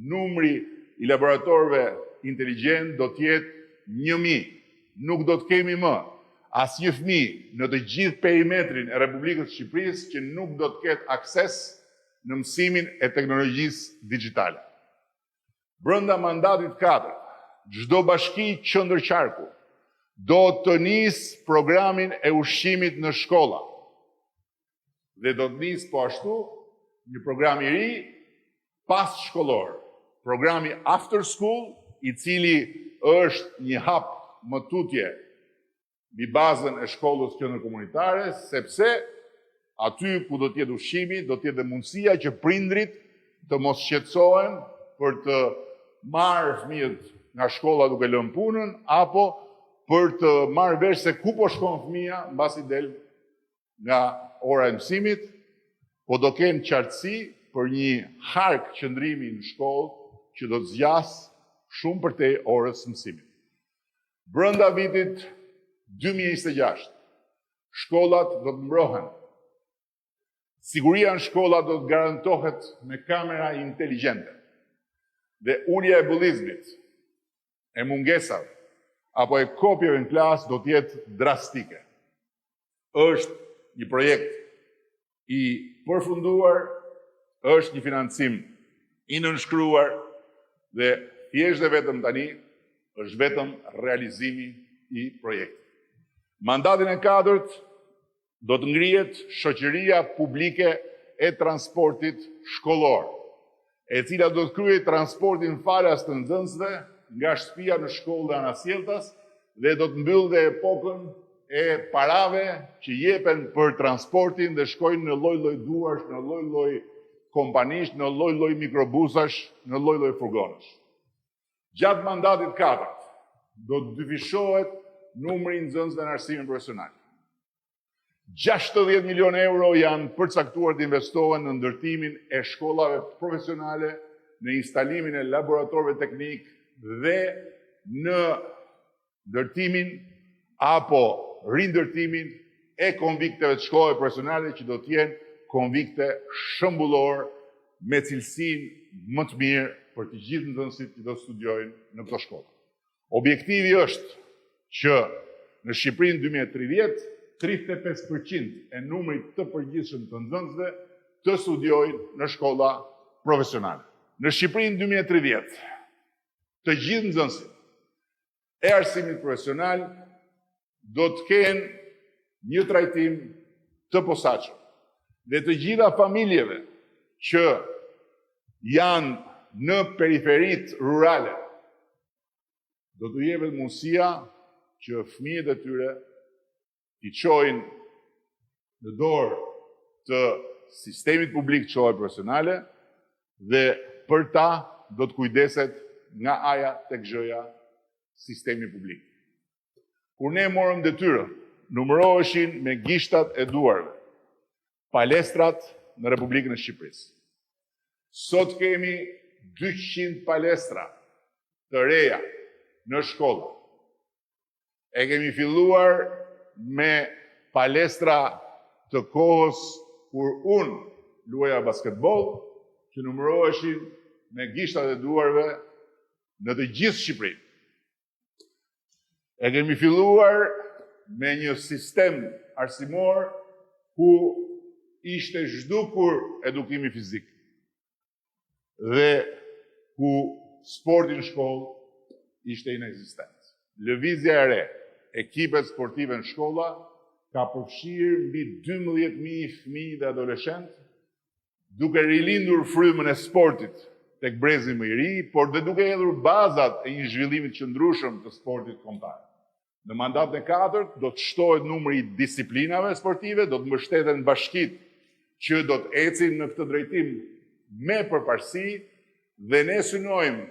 numri i laboratorëve inteligjent do të jetë 1000. Nuk do të kemi më asnjë fëmijë në të gjithë perimetrin e Republikës së Shqipërisë që nuk do të ketë akses në mësimin e teknologjisë digjitale. Brenda mandatit 4, çdo bashki qendërqarku do të nisë programin e ushqimit në shkolla. Dhe do të nisë po ashtu një program i ri pas shkollor, programi after school, i cili është një hap më tutje mbi bazën e shkollës qendërkomunitare, sepse aty ku do të jetë ushqimi, do të jetë mundësia që prindrit të mos shqetësohen për të marrë fëmijët nga shkolla duke lënë punën, apo për të marrë vesh se ku po shkon fëmia mbasi del nga ora e mësimit, po do kenë qartësi për një hark qëndrimi në shkollë që do të zgjas shumë përtej orës mësimit. Brenda vitit 2026, shkollat do të mbrohen. Siguria në shkolla do të garantohet me kamera inteligjente dhe ulja e bullizmit, e mungesave, apo e kopjeve në klasë do të jetë drastike. Është një projekt i përfunduar, është një financim i nënshkruar dhe thjesht dhe vetëm tani është vetëm realizimi i projektit. Mandatin e 4 do të ngrihet shoqëria publike e transportit shkollor, e cila do të kryejë transportin falas të nxënësve nga shtëpia në shkollë dhe anasjelltas dhe do të mbyllë epokën e parave që jepen për transportin dhe shkojnë në lloj-lloj duarsh, në lloj-lloj kompanish, në lloj-lloj mikrobusash, në lloj-lloj furgonësh. Gjatë mandatit 4 do të dyfishohet numri i nxënësve në arsimin profesional. 60 milionë euro janë përcaktuar të investohen në ndërtimin e shkollave profesionale, në instalimin e laboratorëve teknik dhe në ndërtimin apo rindërtimin e konvikteve të shkollave profesionale që do të jenë konvikte shembullor me cilësinë më të mirë për të gjithë nxënësit që do studiojnë në këto shkolla. Objektivi është që në Shqipërinë 2030 35% e numrit të përgjithshëm të nxënësve të studiojnë në shkolla profesionale. Në Shqipërinë 2030 të gjithë nxënësit e arsimit profesional do të kenë një trajtim të posaçëm dhe të gjitha familjeve që janë në periferitë rurale do të jepet mundësia që fëmijët e tyre i çojnë në dorë të sistemit publik të shkollave profesionale dhe për ta do të kujdeset nga A-ja tek Z-ja sistemi publik. Kur ne morëm detyrën, numëroheshin me gishtat e duarve palestrat në Republikën e Shqipërisë. Sot kemi 200 palestra të reja në shkolla. E kemi filluar me palestra të kohës kur unë luaja basketbol, që numëroheshin me gishtat e duarve në të gjithë Shqipërinë. E kemi filluar me një sistem arsimor ku ishte zhdukur edukimi fizik dhe ku sporti në shkollë ishte inekzistent. Lëvizja e re, ekipet sportive në shkolla ka përfshirë mbi 12.000 fëmijë dhe adoleshentë, duke rilindur frymën e sportit tek brezi më i ri, por dhe duke hedhur bazat e një zhvillimit qëndrueshëm të sportit kombëtar. Në mandatin e 4 do të shtohet numri i disiplinave sportive, do të mbështeten bashkitë që do të ecin në këtë drejtim me përparësi dhe ne synojmë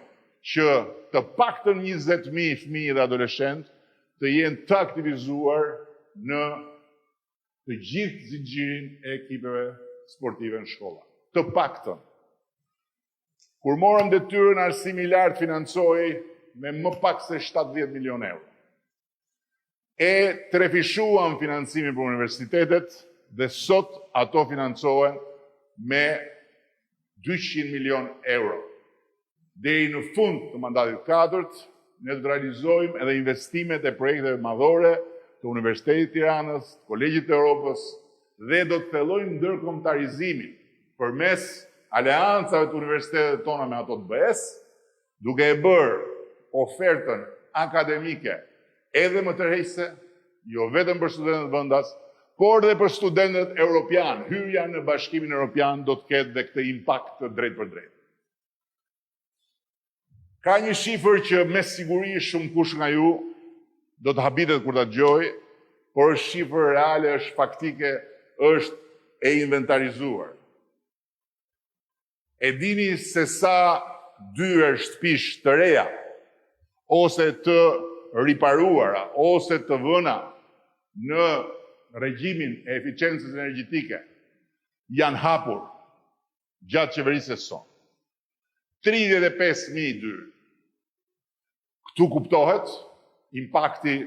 që të paktën 20.000 fëmijë dhe adoleshentë të jenë të aktivizuar në të gjithë zinxhirin e ekipeve sportive në shkolla. Të paktën. Kur morëm detyrën, arsimi i lartë financohej me më pak se 70 milionë euro. e trefishuan financimin për universitetet dhe sot ato financohen me 200 milion euro. Deri në fund të mandatit 4, ne do të realizojmë edhe investimet e projekteve madhore të Universitetit Tiranës, të Kolegjit të Europës dhe do të fillojmë ndërkombëtarizimin përmes aleancave të universitetet tona me ato të BE-s, duke e bërë ofertën akademike edhe më tërheqëse, jo vetëm për studentët vendas, por dhe për studentët europian. Hyrja në Bashkimin Evropian do të ketë dhe këtë impakt të drejtë për drejtë. Ka një shifër që me siguri shumë kush nga ju do të habitet kur ta dëgjoj, por është shifër reale, është faktike, është e inventarizuar. E dini se sa dyër shtëpish të reja, ose të riparuara, ose të vëna në regjimin e eficiencës energjetike janë hapur gjatë qeverisë së sonë. 35.000 dyër. Këtu kuptohet, impakti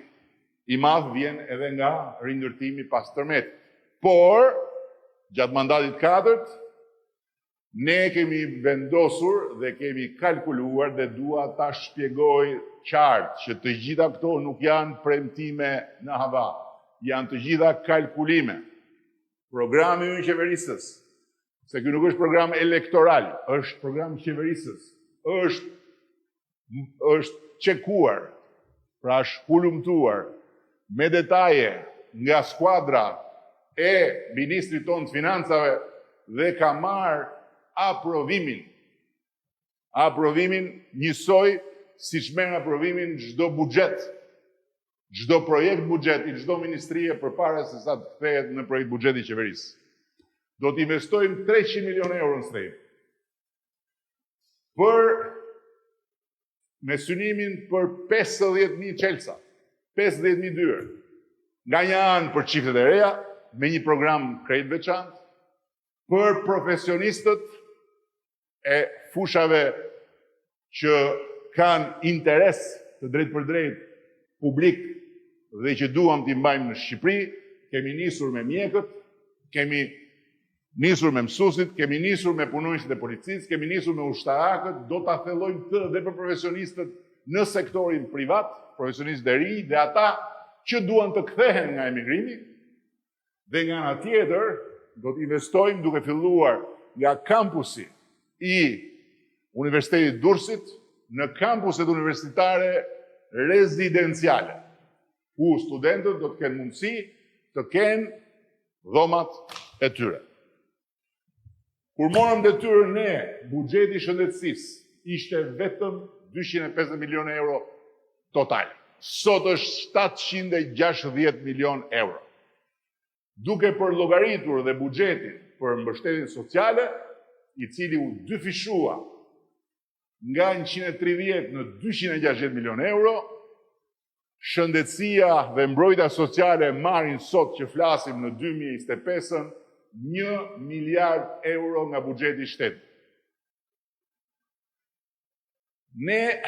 i madh vjen edhe nga rindërtimi pas tërmetit. Por, gjatë mandatit 4, ne kemi vendosur dhe kemi kalkuluar dhe dua ta shpjegoj qartë që të gjitha këto nuk janë premtime në hava, janë të gjitha kalkulime. Programi i qeverisës, se ky nuk është program elektoral, është program qeverisës, është çekuar, pra është hulumtuar me detaje nga skuadra e ministrit tonë të financave dhe ka marrë aprovimin. Aprovimin njësoj siç merr aprovimin çdo buxhet, çdo projekt buxheti, çdo ministrie përpara se sa të kthehet në projekt buxheti i qeverisë. Do të investojmë 300 milion euro në strehim. Me synimin për 50.000 çelësa, 50.000 dyër. Nga një anë për çiftet e reja, me një program krejt veçantë, për profesionistët e fushave që kanë interes të drejt për drejt publik dhe që duam t'i mbajmë në Shqipëri, kemi nisur me mjekët, kemi nisur me mësuesit, kemi nisur me punonjësit e policisë, kemi nisur me ushtarakët, do ta thellojmë këtë dhe për profesionistët në sektorin privat, profesionistët e rinj dhe ata që duan të kthehen nga emigrimi, dhe nga ana tjetër do të investojmë duke filluar nga kampusi i Universitetit Durrësit në kampuset universitare rezidenciale, ku studentët do të kenë mundësi të kenë dhomat e tyre. Kur morëm detyrën ne, buxheti i shëndetësisë ishte vetëm 250 milion euro total. Sot është 760 milion euro. Duke përllogaritur dhe buxhetin për mbështetjen sociale, i cili u dyfishua nga 130 në 260 milion euro, shëndetësia dhe mbrojtja sociale marrin sot që flasim në 2025 1 miliard euro nga buxheti i shtetit. Ne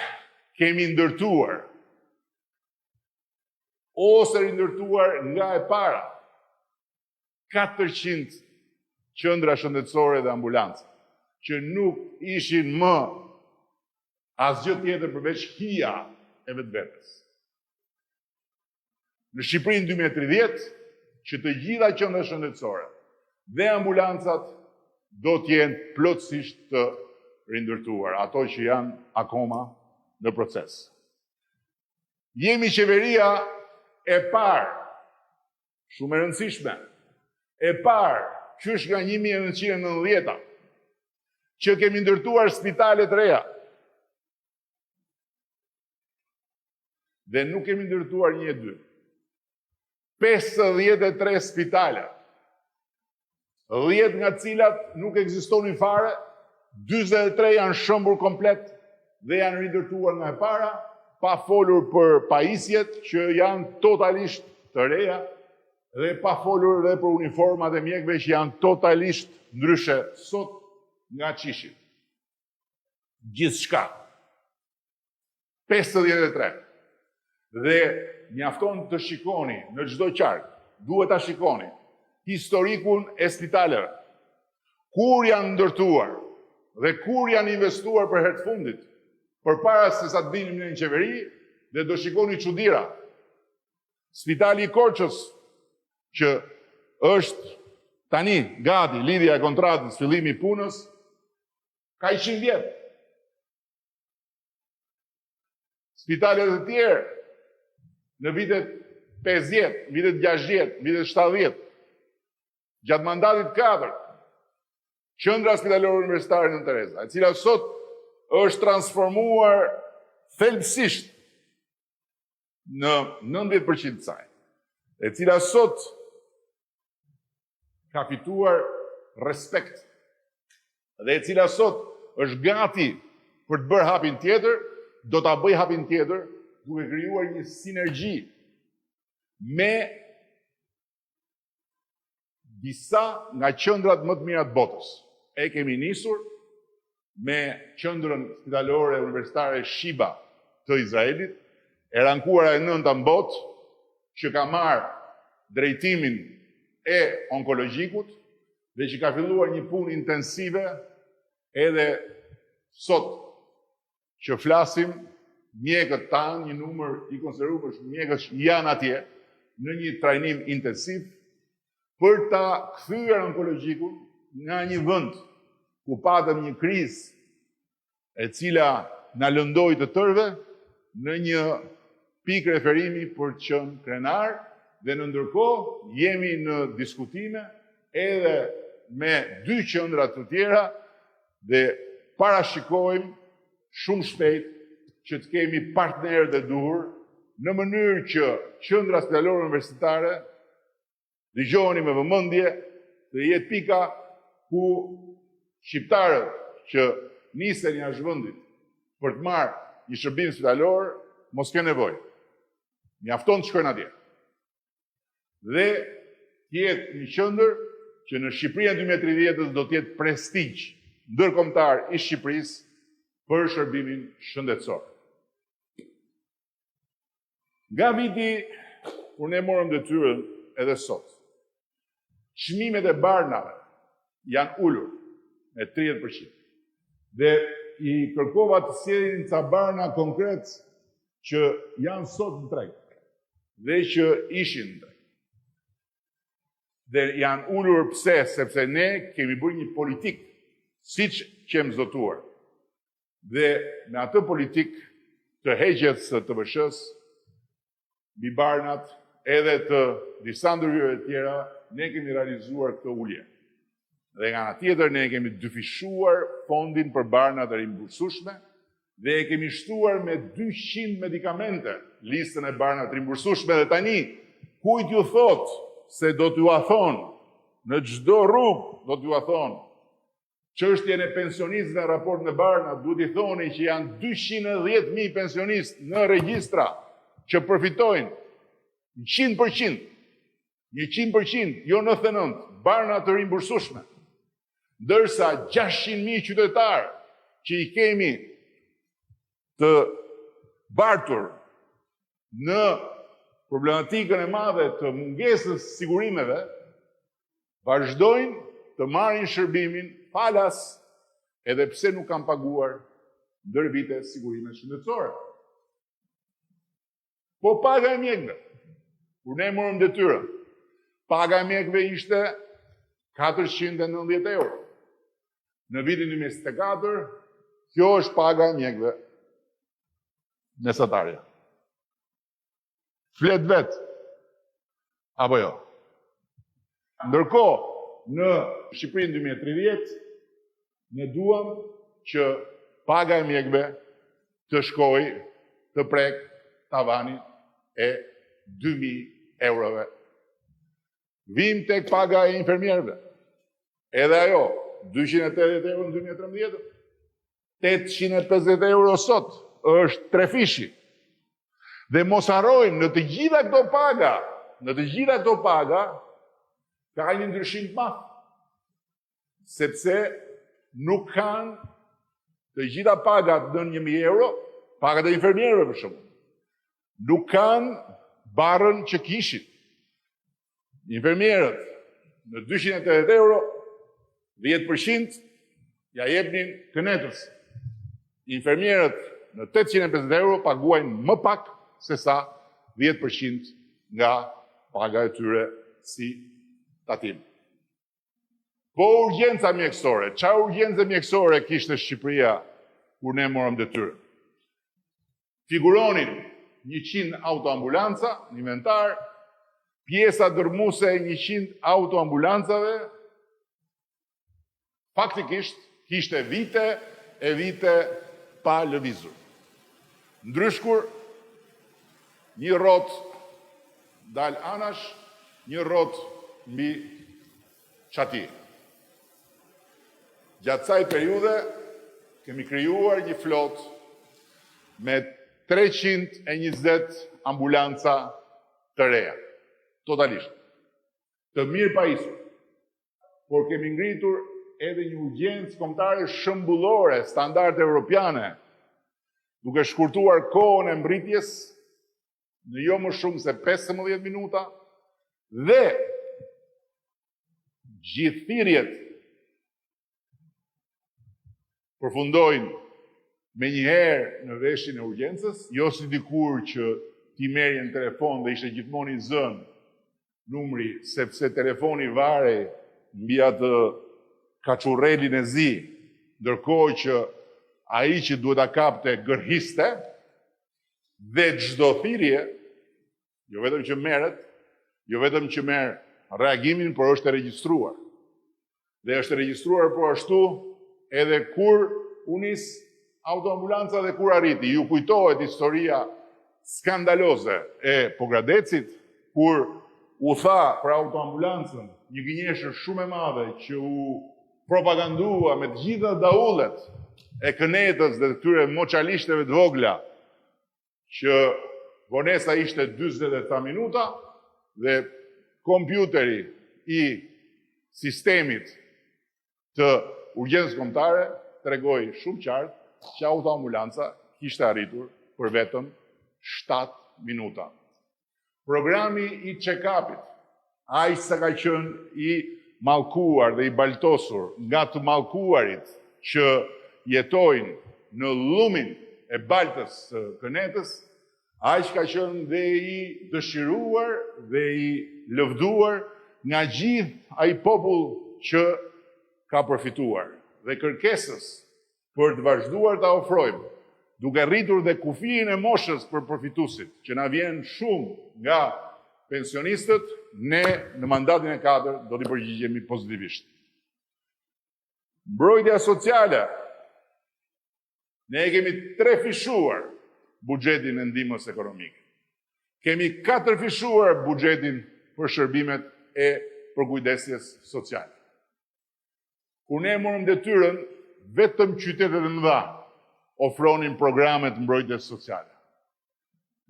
kemi ndërtuar ose rindërtuar nga e para 400 qendra shëndetësore dhe ambulancë, që nuk ishin më asgjë tjetër përveç hija e vetvetes. Në Shqipëri në 2030, që të gjitha qendrat shëndetësore dhe ambulancat do të jenë plotësisht të rindërtuar, ato që janë akoma në proces. Jemi qeveria e parë, shumë e rëndësishme, e parë qysh nga 1990-a, që kemi ndërtuar spitale të reja. Dhe nuk kemi ndërtuar 1-2. 53 spitale. 10 nga cilat nuk ekzistonin fare, 43 janë shëmbur komplet dhe janë rindërtuar nga e para, pa folur për pajisjet që janë totalisht të reja, dhe pa folur dhe për uniformat e mjekëve që janë totalisht ndryshe sot nga qishit. Gjithçka. 53. Dhe mjafton të shikoni në çdo qark, duhet ta shikoni historikun e spitaleve. Kur janë ndërtuar dhe kur janë investuar për herë të fundit, përpara se sa të vinim në qeveri, dhe do shikoni çuditëra. Spitali i Korçës, që është tani gati lidhja e kontratës, fillimi i punës, ka 100 vjet. Spitalet e tjerë në vitet 50, vitet 60, vitet 70, gjatë mandatit 4, Qendra Spitalore Universitare Nën Tereza, e cila sot është transformuar thelbësisht në 90% të saj, e cila sot ka fituar respekt, dhe e cila sot është gati për të bërë hapin tjetër, do ta bëj hapin tjetër duke krijuar një sinergji me disa nga qendrat më të mira të botës. E kemi nisur me Qendrën Spitalore Universitare Shiba të Izraelit, e rankuara e 9-ta në botë, që ka marrë drejtimin e onkologjikut dhe që ka filluar një punë intensive edhe sot që flasim, mjekët tanë, një numër i konservuar mjekësh janë atje në një trajnim intensiv për ta kthyer onkologjikun nga një vend ku patëm një krizë e cila na lëndoi të tërëve në një pikë referimi për të qenë krenar, dhe në ndërkohë jemi në diskutime edhe me 2 qendra të tjera dhe parashikojmë shumë shpejt që të kemi partnerët e duhur në mënyrë që Qendra Spitalore Universitare, dëgjoni me vëmendje, të jetë pika ku shqiptarët që nisen jashtë vendit për të marrë një shërbim spitalor mos ke nevojë. Mjafton të shkojnë atje. Dhe jetë një qendër që në Shqipërinë 2030 do të jetë prestigj ndërkombëtar i Shqipërisë për shërbimin shëndetësor. Nga viti kur ne morëm detyrën edhe sot, çmimet e barnave janë ulur me 30%. Dhe i kërkova të sjellin ca barna konkret që janë sot në treg dhe që ishin në treg. Dhe janë ulur pse? Sepse ne kemi bërë një politik siç kemi zotuar. Dhe me atë politik të heqjes së TBSH-s mbi barnat edhe të disa ndërhyrjeve të tjera, ne kemi realizuar këtë ulje. Dhe nga ana tjetër ne kemi dyfishuar fondin për barnat e rimbursueshme dhe e kemi shtuar me 200 medikamente listën e barnat të rimbursueshme, dhe tani kujt ju thot se do t'ju a thonë në çdo rrugë do t'ju a thonë çështjen e pensionistëve në raport me barnat, duhet i thoni që janë 210.000 pensionistë në regjistra që përfitojnë 100%, 100%, jo 99%, barna të rimbursueshme. Ndërsa 600.000 qytetarë që i kemi të bartur në problematikën e madhe të mungesës sigurimeve, vazhdojnë të marrin shërbimin falas edhe pse nuk kanë paguar ndër vite sigurimet shëndetësore. Po paga e mjekëve, kur ne morëm detyrën, paga e mjekëve ishte 490 euro. Në vitin 2024, kjo është paga e mjekëve mesatarja. Flet vet, apo jo? Ndërkohë, në Shqipërinë 2030, ne duam që paga e mjekëve të shkojë të prek tavanin e 2.000 eurove. Vim tek paga e infermierëve. Edhe ajo, 280 euro në 2013, 850 euro sot, është trefishi. Dhe mos harrojmë, në të gjitha këto paga, ka një ndryshim të madh. Sepse nuk kanë të gjitha pagat në 1.000 euro, pagat e infermierëve për shembull. nuk kanë barën që kishin. Infermierët në 280 euro, 10% ja jepnin kënetës. Infermierët në 850 euro paguajnë më pak se sa 10% nga paga e tyre si tatim. Po urgjenca mjekësore, çfarë urgjence mjekësore kishte Shqipëria kur ne morëm detyrë? Figuronin 100 autoambulanca në inventar, pjesa dërmuese e 100 autoambulancave, faktikisht kishte vite e vite pa lëvizur. Ndryshkur, një rrot dal anash, një rrot mbi çati. Gjatë kësaj periudhe kemi krijuar një flot me 320 ambulanca të reja, totalisht. Të mirë pajisur, por kemi ngritur edhe një urgjencë kombëtare shëmbullore, standarde europiane, duke shkurtuar kohën e mbritjes në jo më shumë se 15 minuta dhe gjithë thirrjet përfundojnë me njëherë në veshin e urgjencës, jo si dikur që ti merje në telefon dhe ishte gjithmonë i zënë numri, sepse telefoni varej mbi atë kaçurrelin e zi, ndërkohë që ai që duhet ta kapte gërhiste dhe çdo thirrje, jo vetëm që merret, jo vetëm që merr reagimin, por është e regjistruar. Dhe është e regjistruar po ashtu edhe kur u nis autoambulanca dhe kur arriti. Ju kujtohet historia skandaloze e Pogradecit, kur u tha për autoambulancën një gënjeshër shumë e madhe që u propagandua me të gjitha daullet e kënetës dhe të këtyre moçalishteve të vogla, që vonesa ishte 40 minuta dhe kompjuteri i sistemit të urgjencës kombëtare tregoi shumë qartë që autoambulanca kishte arritur për vetëm 7 minuta. Programi i check-upit, aq sa ka qenë i mallkuar dhe i baltosur nga të mallkuarit që jetojnë në llumin e baltës së kënetës, aq ka qenë dhe i dëshiruar dhe i lëvduar nga gjithë ai popull që ka përfituar dhe kërkesës për të vazhduar ta ofrojmë, duke rritur dhe kufirin e moshës për përfituesit, që na vjen shumë nga pensionistët, ne në mandatin e 4 do t'i përgjigjemi pozitivisht. Mbrojtja sociale. Ne kemi 3 fishuar buxhetin e ndihmës ekonomike. Kemi 4 fishuar buxhetin për shërbimet e përkujdesjes sociale. Kur ne morëm detyrën, vetëm qytetet e mëdha ofronin programe të mbrojtjes sociale.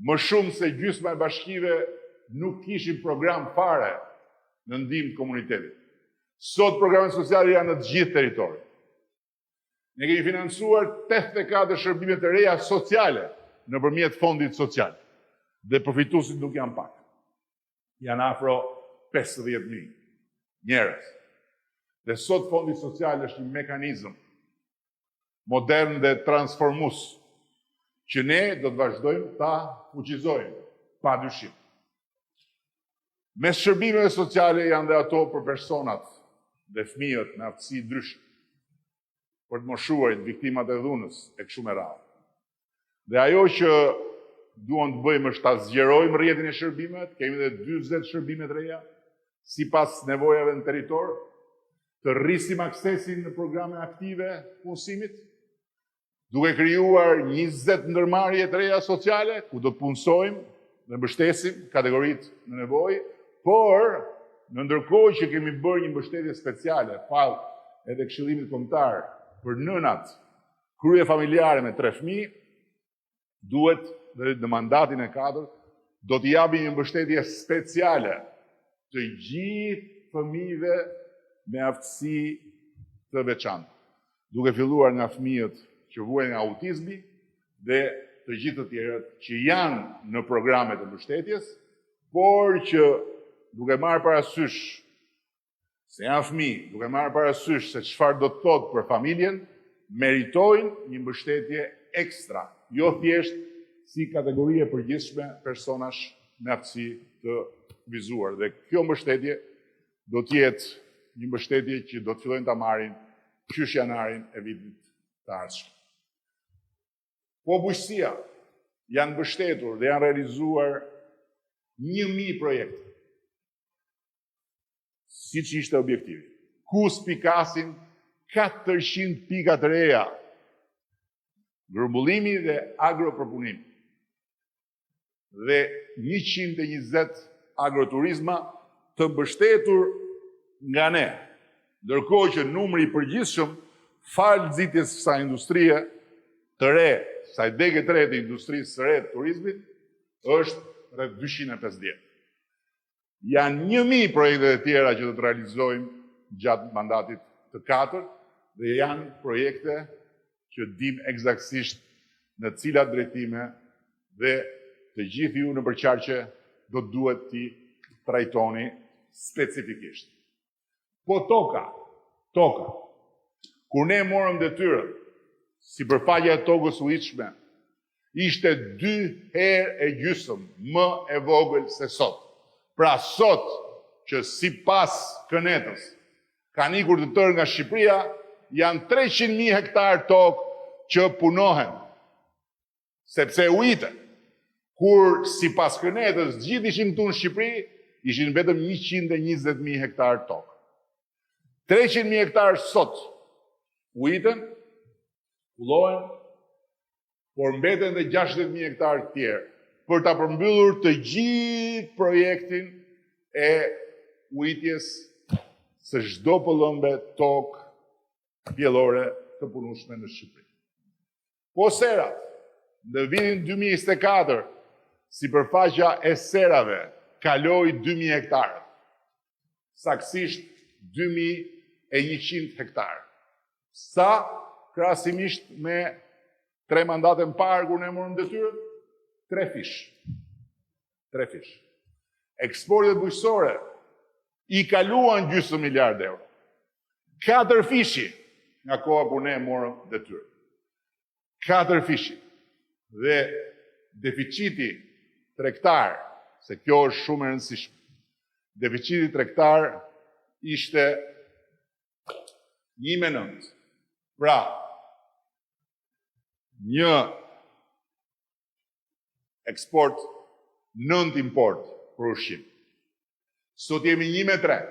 Më shumë se gjysma e bashkive nuk kishin program fare në ndihmë komunitetit. Sot programet sociale janë në të gjithë territorin. Ne kemi financuar 84 shërbime të reja sociale nëpërmjet fondit social. Dhe përfituesit nuk janë pak. Janë afro 50.000 njerëz. Dhe sot fondi social është një mekanizëm modern dhe transformues që ne do të vazhdojmë ta fuqizojmë, pa dyshim. Mes shërbimeve sociale janë dhe ato për personat dhe fëmijët me aftësi ndryshme, për të moshuarit, viktimat e dhunës e kështu me radhë. Dhe ajo që duam të bëjmë është ta zgjerojmë rrjetin e shërbimet, kemi dhe 40 shërbime të reja, sipas nevojave në territor, të rrisim aksesin në programe aktive punësimit, duke krijuar 20 ndërmarrje të reja sociale, ku do të punësojmë dhe mbështesim kategoritë në nevojë, por në ndërkohë që kemi bërë një mbështetje speciale, fal edhe Këshillimit Kombëtar për nënat krye familjare me 3 fëmijë, duhet dhe në mandatin e 4 do t'i japim një mbështetje speciale të gjithë fëmijëve me aftësi të veçantë, duke filluar nga fëmijët që vuajnë nga autizmi dhe të gjithë të tjerët që janë në programet e mbështetjes, por që duke marrë parasysh se janë fëmijë, duke marrë parasysh se çfarë do të thotë për familjen, meritojnë një mbështetje ekstra, jo thjesht si kategori e përgjithshme personash me aftësi të vizuar. Dhe kjo mbështetje do të jetë një mbështetje që do të fillojnë ta marrin qysh janarin e vitit të ardhshëm. Po bujqësia janë mbështetur dhe janë realizuar 1000 projekte. Siç ishte objektivi. Ku spikasin 400 pika të reja. Grumbullimi dhe agropërpunimi. Dhe 120 agroturizma të mbështetur nga ne. Ndërkohë që numri i përgjithshëm falë nxitjes së kësaj industrie të re, kësaj dege të re të industrisë së re të turizmit, është rreth 250. Janë 1000 projekte të tjera që do të realizojmë gjatë mandatit të 4 dhe janë projekte që dim eksaktësisht në cilat drejtime dhe të gjithë ju në përqarqe do duhet t'i trajtoni specifikisht. Po toka, kur ne morëm detyrën, si përfaqja e tokës u itshme, ishte 2 herë e gjysmë më e vogël se sot. Pra sot, që si pas kënetës, kanë ikur të tërë nga Shqipëria, janë 300.000 hektar tokë që punohen, sepse ujiten. Kur si pas kënetës gjithë ishin këtu në Shqipëri, ishin vetëm 120.000 hektar tokë. 300.000 hektar sot ujiten, kullohen, por mbeten dhe 60.000 hektar tjerë, për ta përmbyllur të gjithë projektin e ujitjes së çdo pëllëmbe tokë pjellore të punueshme në Shqipëri. Po serat, në vitin 2024, sipërfaqja e serave kaloi 2000 hektarë, saktësisht 2100 hektarë. Sa krahasimisht me 3 mandate më parë kur ne morëm detyrën? 3 fish. 3 fish. Eksportet bujqësore i kaluan gjysmë miliard euro. 4 fishi nga koha kur ne morëm detyrën. 4 fishi. Dhe deficiti tregtar, se kjo është shumë e rëndësishme. Deficiti tregtar ishte 1,9. Pra, një eksport, 9 import për ushqim. Sot jemi 1,3.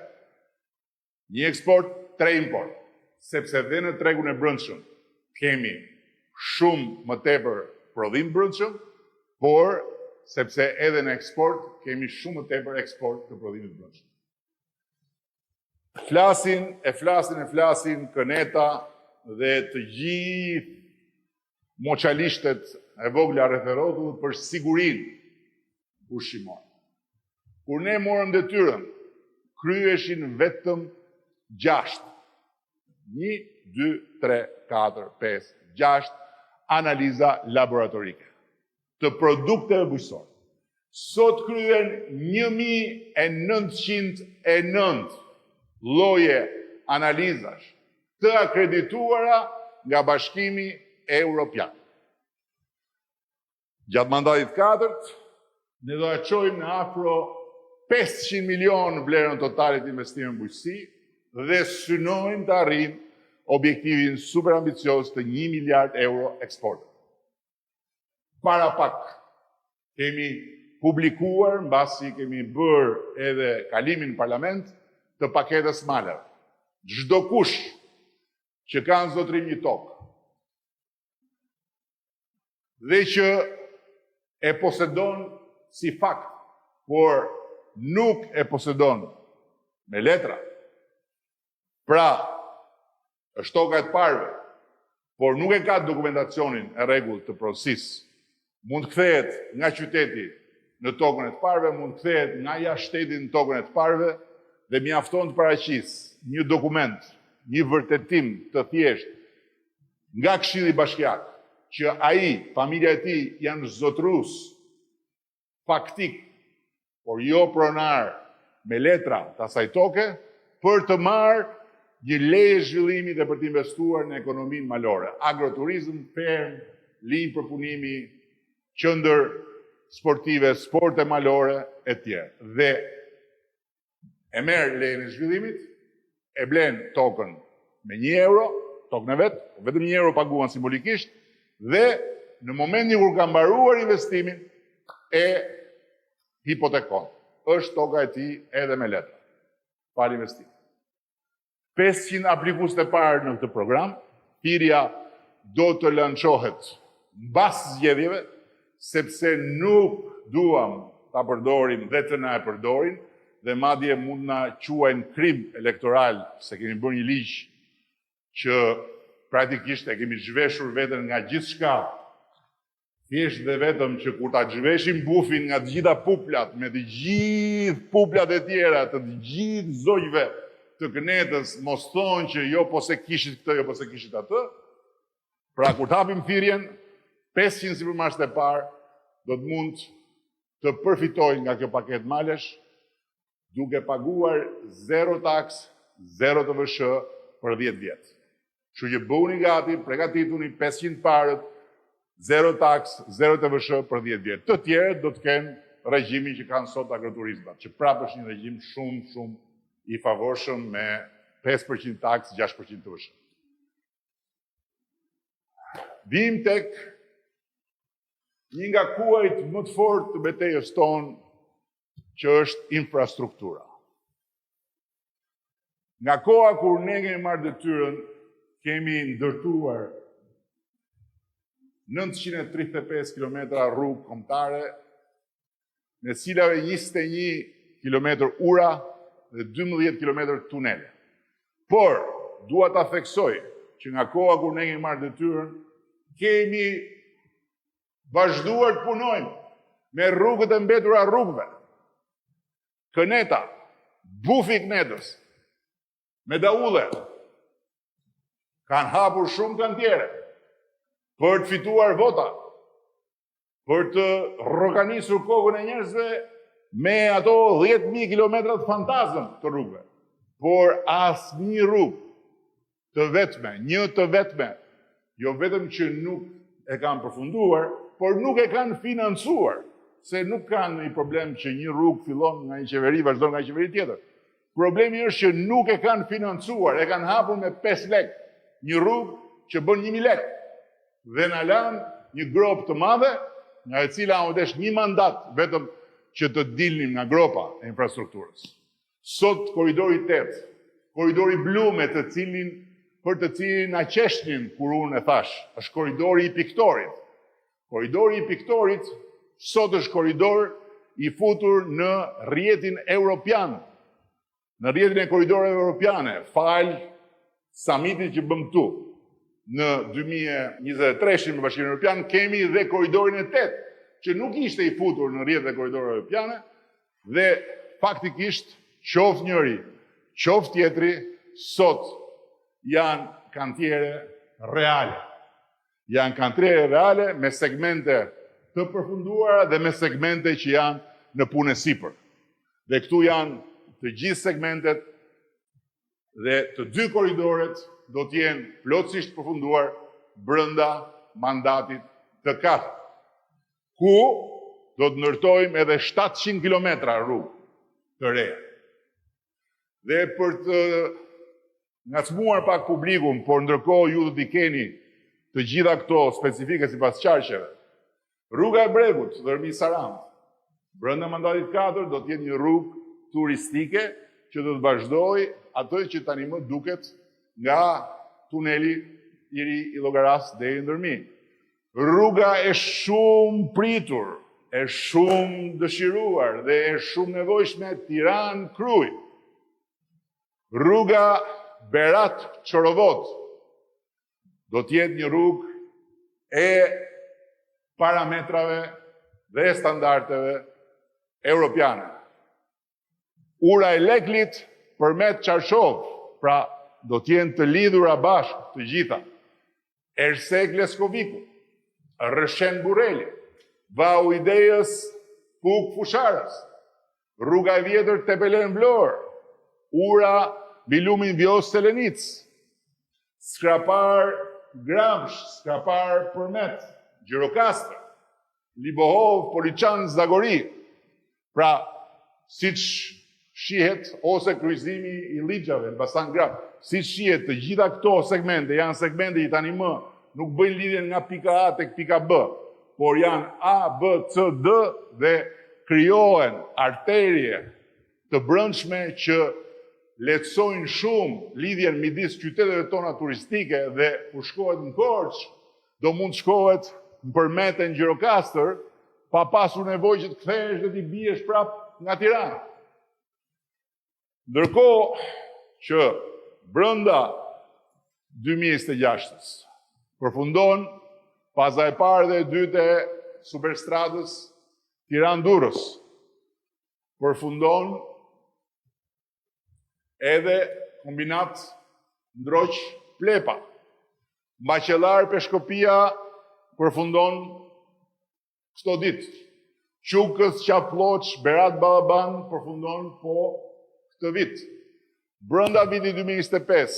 Një eksport, 3 import. Sepse dhe në tregun e brendshëm kemi shumë më tepër prodhim brendshëm, por sepse edhe në eksport kemi shumë më tepër eksport të prodhimit brendshëm. Flasin këneta dhe të gjithë moçalishtet e vogla rreth e rrotullit për sigurinë ushqimore. Kur ne morëm detyrën, kryeshin vetëm 6. 1, 2, 3, 4, 5, 6 analiza laboratorike të produkteve bujqësore. Sot kryen 1909 lloje analizash të akredituara nga Bashkimi Evropian. Gjatë mandatit 4, ne do ta çojmë në afro 500 milion vlerën totale të investimeve në bujqësi dhe synojmë të arrijmë objektivin super ambicioz të 1 miliard euro eksport. Para pak kemi publikuar, mbasi kemi bërë edhe kalimin në parlament, të paketës maleve. Çdo kush që ka në zotërim një tokë dhe që e posedon si fakt, por nuk e posedon me letra. Pra, është toka e të parëve, por nuk e ka dokumentacionin e rregullt të prodhësisë. Mund të kthehet nga qyteti në tokën e të parëve, mund të kthehet nga jashtë shtetit në tokën e të parëve dhe mjafton të paraqisë një dokument, një vërtetim të thjeshtë nga Këshilli Bashkiak që ai, familja e tij janë zotrus faktik, por jo pronar me letra të asaj toke, për të marrë një leje zhvillimi dhe për të investuar në ekonominë malore. Agroturizm, ferm, linjë përpunimi, qendër sportive, sporte malore, etj. Dhe e merr lejen e zhvillimit, e blen tokën me 1 euro, tokën e vet, vetëm 1 euro paguan simbolikisht, dhe në momentin kur ka mbaruar investimin, e hipotekon. Është toka e tij edhe me letra, pa investim. 500 aplikues të parë në këtë program, thirrja do të lançohet mbas zgjedhjeve, sepse nuk duam ta përdorim dhe të na e përdorin, dhe madje mund na quajnë krim elektoral, se kemi bërë një ligj që praktikisht e kemi zhveshur veten nga gjithçka, thjesht dhe vetëm që kur ta zhveshim bufin nga të gjitha puplat, me të gjithë puplat e tjera, të gjithë zogjve të Kënetës, mos thonë që jo po se kishit këtë, jo po se kishit atë. Pra kur të hapim thirrjen, 500 sipërmarrësit e parë do të mund të përfitojnë nga kjo paketë malesh, duke paguar 0 taks, 0 TVSH për 10 vjet. Kështu që bëuni gati, përgatituni 500 parët, 0 taks, 0 TVSH për 10 vjet. Të tjerët do të kenë regjimin që kanë sot agroturizmat, që prapë është një regjim shumë i favorshëm me 5% taks, 6% TVSH. Vim tek një nga kuajt më të fortë të betejës tonë, që është infrastruktura. Nga koha kur ne kemi marrë detyrën, kemi ndërtuar 935 km rrugë kombëtare, në cilave 21 km ura dhe 12 km tunele. Por, dua ta theksoj që nga koha kur ne kemi marrë detyrën, kemi vazhduar të punojmë me rrugët e mbetura rrugëve. Këneta, bufi Kënetës, me daulle, kanë hapur shumë kantiere për të fituar vota, për të rroganisur kokën e njerëzve me ato 10.000 kilometrat fantazëm të rrugëve. Por asnjë rrugë të vetme, një të vetme, jo vetëm që nuk e kanë përfunduar, por nuk e kanë financuar. Se nuk kanë një problem që një rrugë fillon nga një qeveri, vazhdon nga një qeveri tjetër. Problemi është që nuk e kanë financuar, e kanë hapur me 5 lek, një rrugë që bën 1.000 lek. Dhe na lanë një grop të madhe, nga e cila odesh një mandat vetëm që të dilnim nga gropa e infrastrukturës. Sot koridori 8, koridori blu me të cilin, për të cilin na qeshnin kur unë e thash, është koridori i piktorit. Koridori i piktorit sot është koridor i futur në rrjetin europian, në rrjetin e koridoreve europiane, falë summitit që bëm këtu. Në 2023 me Bashkimin Evropian kemi dhe koridorin e 8, që nuk ishte i futur në rrjetin e koridoreve europiane, dhe faktikisht qoftë njëri, qoftë tjetri, sot janë kantiere reale. Janë kantiere reale me segmente të përfunduara dhe me segmente që janë në punë sipër. Dhe këtu janë të gjithë segmentet dhe të dy koridoret do të jenë plotësisht përfunduar brenda mandatit të katërt, ku do të ndërtojmë edhe 700 km rrugë të reja. Dhe për të ngacmuar pak publikun, por ndërkohë ju do t'i keni të gjitha këto specifike sipas qarqeve. Rruga e Bregut, Dërmi Sarand, brenda mandatit 4 do të jetë një rrugë turistike që do të vazhdoj atë që tani më duket nga tuneli i ri i Llogaras deri në Dërmi. Rruga e shumë pritur, e shumë dëshiruar dhe e shumë nevojshme Tiranë-Krujë. Rruga Berat-Çorovot do të jetë një rrugë e parametrave dhe standardeve europiane. Ura e Leklit përmet Qarshov, pra do t'jenë të lidhura bashkë të gjitha. Ersek Leskoviku, Rëshen Bureli, Vau Idejës Puk Fusharës, Rruga e Vjetër Tepelen Vlorë, Ura Bilumin Vjos Selenic, Skrapar Gramsh, Skrapar Përmet, Gjirokastër, Libohov Poliçan Zagori. Pra, siç shihet, ose kryqëzimi I ligjave, Elbasan Gram, siç shihet të gjitha këto segmente, janë segmente që tani më nuk bëjnë lidhjen nga pika A tek pika B, por janë A, B, C, D dhe krijohen arterje të brendshme që lehtësojnë shumë lidhjen midis qyteteve tona turistike dhe kur shkohet në Korçë, do mund shkohet në Përmet e në Gjirokastër, pa pasur nevojë që të kthehesh dhe t'i biesh prap nga Tirana. Ndërkohë që brenda 2026 përfundon faza e parë dhe e dytë e superstradës Tiranë-Durrës. Përfundon edhe kombinat Ndroq-Plepa. Maqellar-Peshkopia përfundon këto ditë. Qukës, Qaflloç, Berat-Ballaban përfundon po këtë vit. Brenda vitit 2025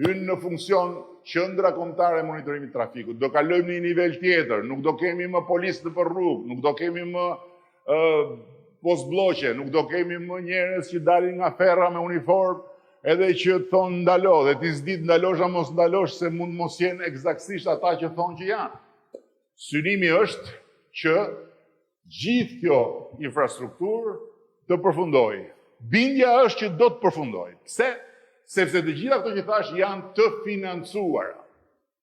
hyn në funksion qendra kombëtare e monitorimit të trafikut. Do kalojmë në një nivel tjetër, nuk do kemi më policë nëpër rrugë, nuk do kemi më postbllokje, nuk do kemi më njerëz që dalin nga ferra me uniformë edhe që thonë ndalo, dhe ti s'di ndalosh a mos ndalosh se mund mos jenë eksaktësisht ata që thonë që janë. Synimi është që gjithë kjo infrastrukturë të përfundojë. Bindja është që do të përfundojë. Pse? Sepse të gjitha këto që thash janë të financuara.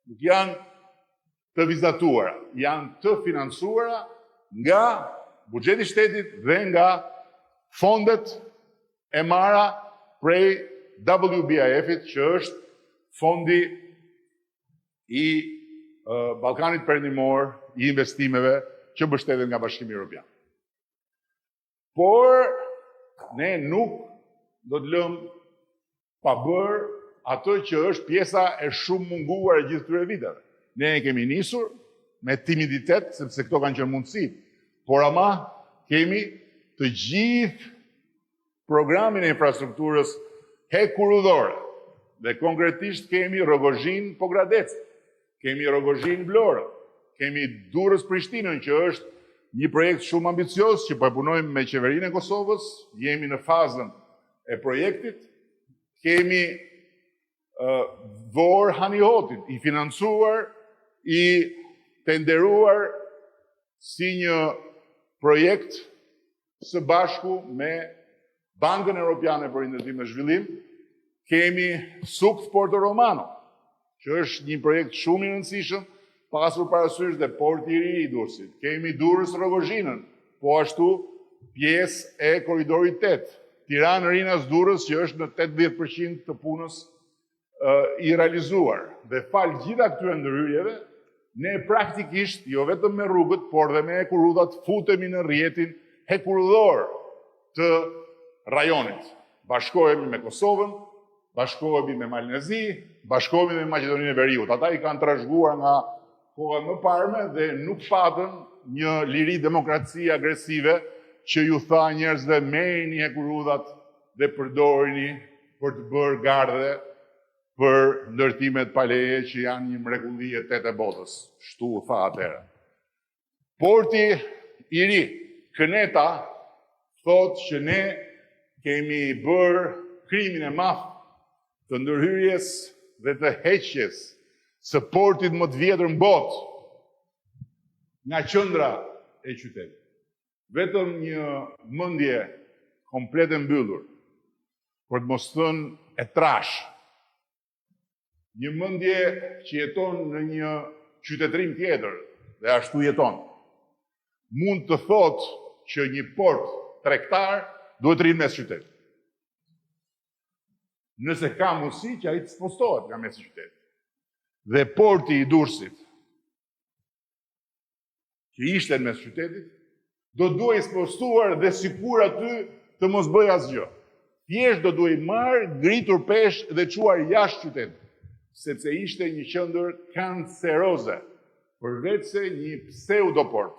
Nuk janë të vizatuara. Janë të financuara nga buxheti I shtetit dhe nga fondet e marra prej WBIF-it, që është fondi I Ballkanit Perëndimor I investimeve që mbështetet nga Bashkimi Evropian. Por ne nuk do të lëmë pa bërë atë që është pjesa e shumë munguar e gjithë këtyre viteve. Ne e kemi nisur me timiditet, sepse këto kanë qenë mundësi, por ama kemi të gjithë programin e infrastrukturës hekurudhore. Dhe konkretisht kemi Rogozhin Pogradec, kemi Rogozhin Vlorë, kemi Durrës-Prishtinën, që është një projekt shumë ambicios që po e punojmë me qeverinë e Kosovës, jemi në fazën e projektit. Kemi Vor-Hanihotin, I financuar, I tenderuar si një projekt së bashku me Bankën Evropiane për Investim dhe Zhvillim. Kemi Sukt Porto Romano, që është një projekt shumë I rëndësishëm, pasur parasysh dhe porti I ri I Durrësit. Kemi Durrës-Rogozhinën, po ashtu pjesë e korridorit 8. Tiranë-Rinas-Durrës, që është në 80% të punës I realizuar. Dhe falë gjitha këtyre ndërhyrjeve, ne praktikisht, jo vetëm me rrugët, por dhe me hekurudhat, futemi në rrjetin hekurudhor të rajonit. Bashkohemi me Kosovën, bashkohemi me Malnezi, bashkohemi me Maqedoninë e Veriut. Ata I kanë trashëguar nga koha më parme dhe nuk patën një liri demokracie agresive që ju tha njerëzve merrni hekurudhat dhe përdorini për të bërë gardhe për ndërtimet pa leje që janë një mrekulli e tetë e botës. Shtu u tha atëherë. Porti I ri, Këneta, thotë që ne kemi bërë krimin e madh të ndërhyrjes dhe të heqjes së portit më të vjetër në botë nga qendra e qytetit. Vetëm një mendje komplet e mbyllur, për të mos thënë e trash, një mendje që jeton në një qytetërim tjetër dhe ashtu jeton, mund të thotë që një port tregtar duhet rrinë mes qytetit. Nëse ka mundësi që ai të spostohet nga mes qytetit. Dhe porti I Durrësit, që ishte në mes qytetit, do duhej spostuar dhe sikur aty të mos bëj asgjë. Thjesht do duhej marrë, ngritur peshë dhe çuar jashtë qytetit, sepse ishte një qendër kanceroze përveçse një pseudoport,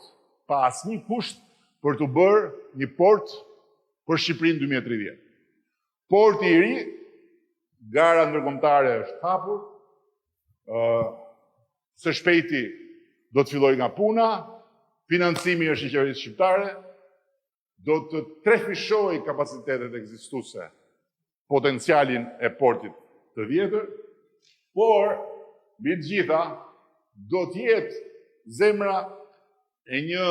pa asnjë kusht për të bërë një port për Shqipërinë 2030. Porti i ri, gara ndërkombëtare është hapur, së shpejti do të fillojë nga puna, financimi është i qeverisë shqiptare, do të trefishojë kapacitetet ekzistuese, potencialin e portit të vjetër, por mbi të gjitha do të jetë zemra e një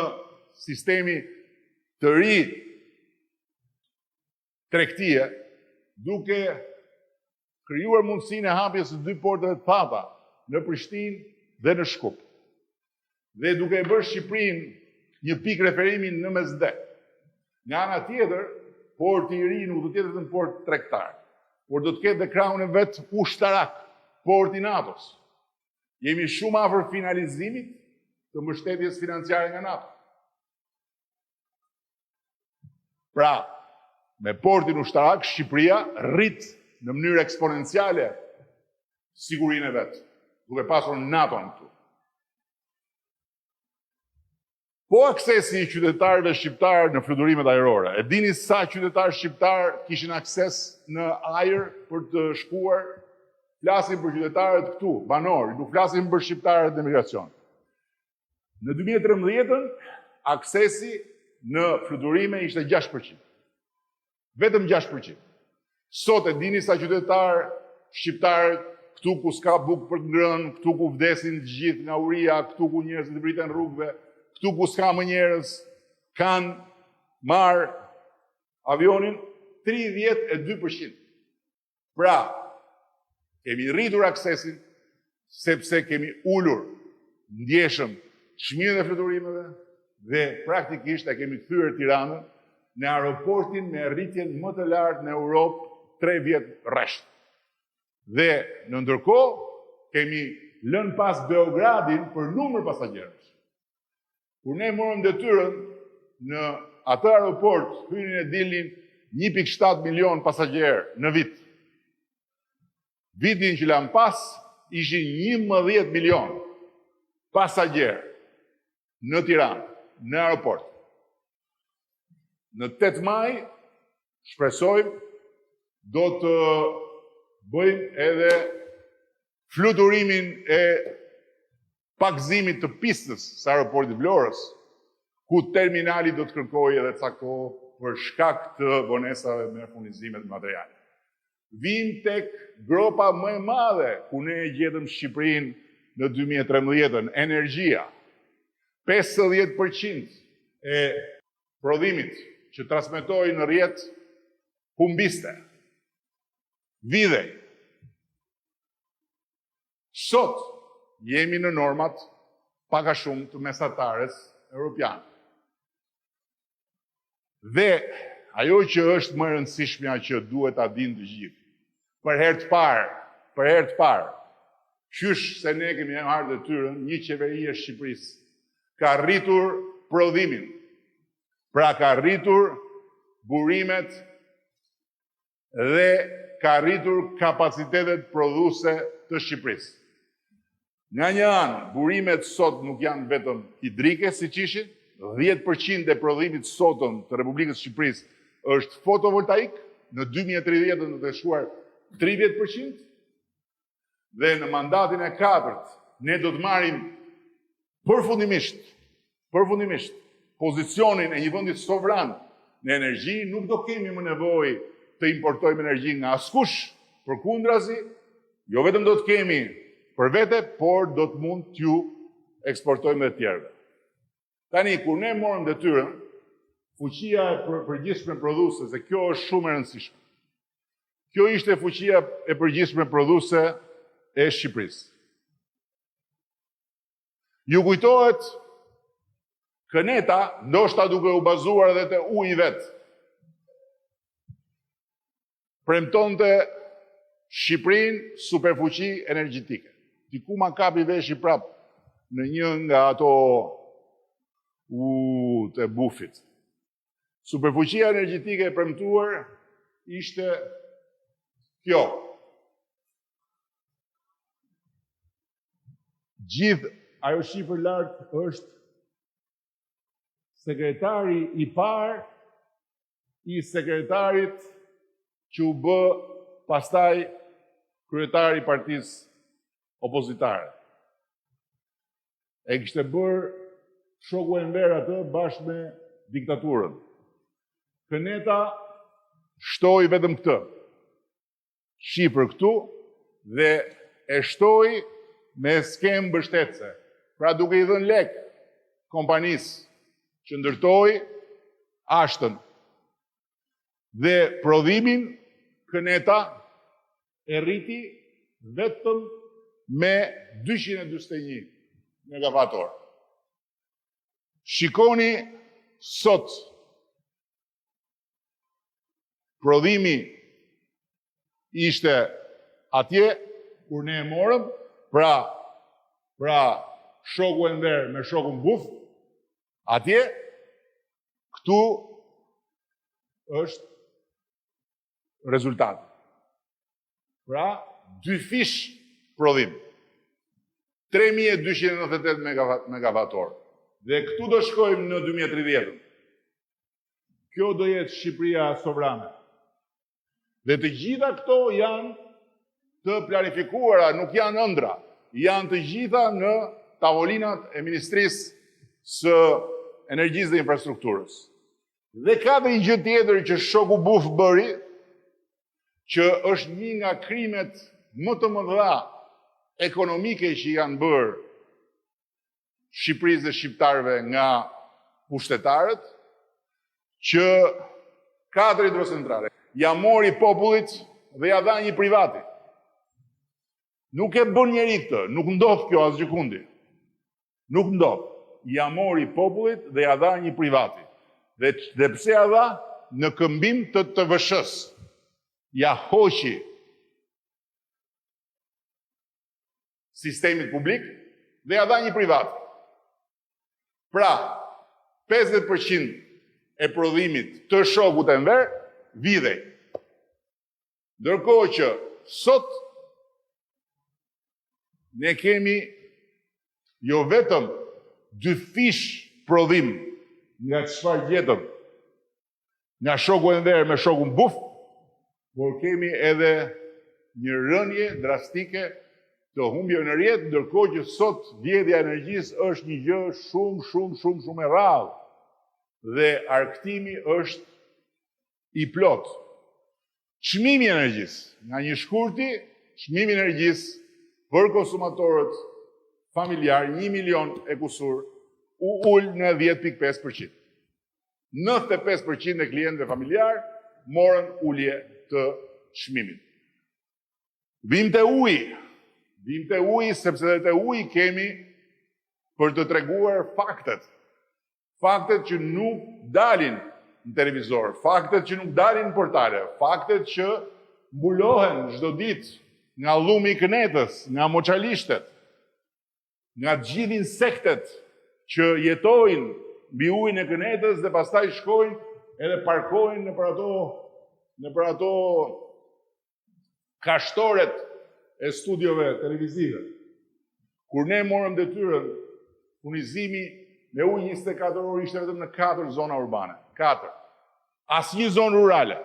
sistemi të ri tregtie, duke krijuar mundësinë e hapjes së 2 porteve të thata në Prishtinë dhe në Shkup. Dhe duke e bërë Shqipërinë një pikë referimi në mesdhe. Nga ana tjetër, porti i ri nuk do të jetë vetëm port tregtar, por do të ketë dhe krahun e vet ushtarak, porti i NATO-s. Jemi shumë afër finalizimit të mbështetjes financiare nga NATO. Pra, me portin ushtarak, Shqipëria rrit në mënyrë eksponenciale sigurinë e vet, duke pasur NATO-n këtu. Po aksesi i qytetarëve shqiptarë në fluturimet ajrore. E dini sa qytetarë shqiptarë kishin akses në ajër për të shkuar? Flasim për qytetarët këtu, banorë, nuk flasim për shqiptarët në emigracion. Në 2013, aksesi në fluturime ishte 6%. Vetëm 6%. Sot e dini sa qytetarë shqiptarë këtu ku s'ka bukë për të ngrënë, këtu ku vdesin të gjithë nga uria, këtu ku njerëzit të vriten rrugëve, këtu ku s'ka më njerëz, kanë marrë avionin 32%. Pra, kemi rritur aksesin, sepse kemi ulur ndjeshëm çmimin e fluturimeve dhe praktikisht e kemi kthyer Tiranën në aeroportin me rritjen më të lartë në Europë 3 vjet rresht. Dhe në ndërkohë kemi lënë pas Beogradin për numër pasagjerësh. Kur ne morëm detyrën në atë aeroport hynin e dilnin 1.7 milion pasagjerë në vit. Vitin që lan pas ishin 11 milion pasagjerë në Tiranë, në aeroport. Në 8 maj shpresojmë do të bëjmë edhe fluturimin e pakëzimit të pistës së aeroportit Vlorës, ku terminali do të kërkojë edhe ca kohë për shkak të vonesave me furnizimet materiale. Vim tek gropa më e madhe ku ne e gjetëm Shqipërinë në 2013, energjia. 50% e prodhimit që transmetohej në rrjet humbiste. Vidhej. Sot jemi në normat pak a shumë të mesatares europiane. Dhe ajo që është më e rëndësishmja që duhet ta dinë të gjithë, për herë të parë, qysh se ne kemi marrë detyrën, një qeveri e Shqipërisë ka rritur prodhimin, pra ka rritur burimet dhe ka rritur kapacitetet prodhuese të Shqipërisë. Nga një anë, burimet sot nuk janë vetëm hidrike, siç ishin, 10% e prodhimit sotëm të Republikës Shqipërisë është fotovoltaik, në 2030 do të shkuar 30%, dhe në mandatin e 4 ne do të marrim përfundimisht pozicionin e një vendi sovran në energji, nuk do kemi më nevojë të importojmë energji nga askush, përkundrazi, jo vetëm do të kemi për vete, por do të mund t'ju eksportojmë dhe tjerëve. Tani, kur ne morëm detyrën, fuqia e përgjithshme prodhuese, se kjo është shumë e rëndësishme. Kjo ishte fuqia e përgjithshme prodhuese e Shqipërisë. Ju kujtohet këneta, ndoshta duke u bazuar edhe te uji vet. Premtonte Shqipërinë superfuqi energjetike. Diku ma kapi veshi prap në një nga ato të bufit. Superfuqia energjetike e premtuar ishte kjo. Gjithë ajo shifër lartë është sekretari i parë i sekretarit që u bë pastaj kryetari i partisë opozitare. E kishte bërë shoku Enver atë bashkë me diktaturën. Këneta shtoi vetëm këtë, shifër këtu, dhe e shtoi me skemë mbështetëse. Pra duke i dhënë lek kompanisë që ndërtoi Ashtën. Dhe prodhimin Këneta e rriti vetëm me 241 megavator. Shikoni sot prodhimi ishte atje kur ne e morëm, pra shoku Enver me shokun Buf, atje, këtu është rezultati. Pra, 2 fish prodhim. 3298 megavator. Dhe këtu do shkojmë në 2030. Kjo do jetë Shqipëria sovrane. Dhe të gjitha këto janë të planifikuara, nuk janë ëndra. Janë të gjitha në tavolinat e Ministrisë së Energjisë dhe Infrastrukturës. Dhe ka dhe një gjë tjetër që shoku Buf bëri, që është një nga krimet më të mëdha ekonomike që janë bërë Shqipërisë dhe shqiptarëve nga pushtetarët, që 4 hidrocentrale ja mori popullit dhe ja dha një privati. Nuk e bën njeri këtë, nuk ndodh kjo asgjë kundi. Nuk ndodh. Ja mori popullit dhe ja dha një privati. Dhe pse ja dha? Në këmbim të TVSH-s. Ja hoqi sistemit publik dhe ja dha një privat. Pra, 50% e prodhimit të shokut Enver vidhej. Ndërkohë që sot ne kemi jo vetëm 2 fish prodhim nga çfarë gjetëm nga shoku Enver me shokun Buf, por kemi edhe një rënje drastike të humbjeve në rrjet, ndërkohë që sot vjedhja e energjisë është një gjë shumë e rrallë. Dhe argëtimi është i plot. Çmimi i energjisë, nga një shkurti, çmimi i energjisë për konsumatorët familjar, 1 milion e kusur, u ul në 10.5%. 95% e klientëve familjar morën ulje të çmimit. Vim te uji, sepse dhe te uji kemi për të treguar faktet. Faktet që nuk dalin në televizor, faktet që nuk dalin në portale, faktet që mbulohen çdo ditë nga llumi i Kënetës, nga moçalishtet, nga gjithë insektet që jetojnë mbi ujin e Kënetës dhe pastaj shkojnë edhe parkojnë nëpër ato kashtoret e studiove televizive. Kur ne morëm detyrën, furnizimi me ujë 24 orë ishte vetëm në 4 zona urbane. 4. Asnjë zonë rurale.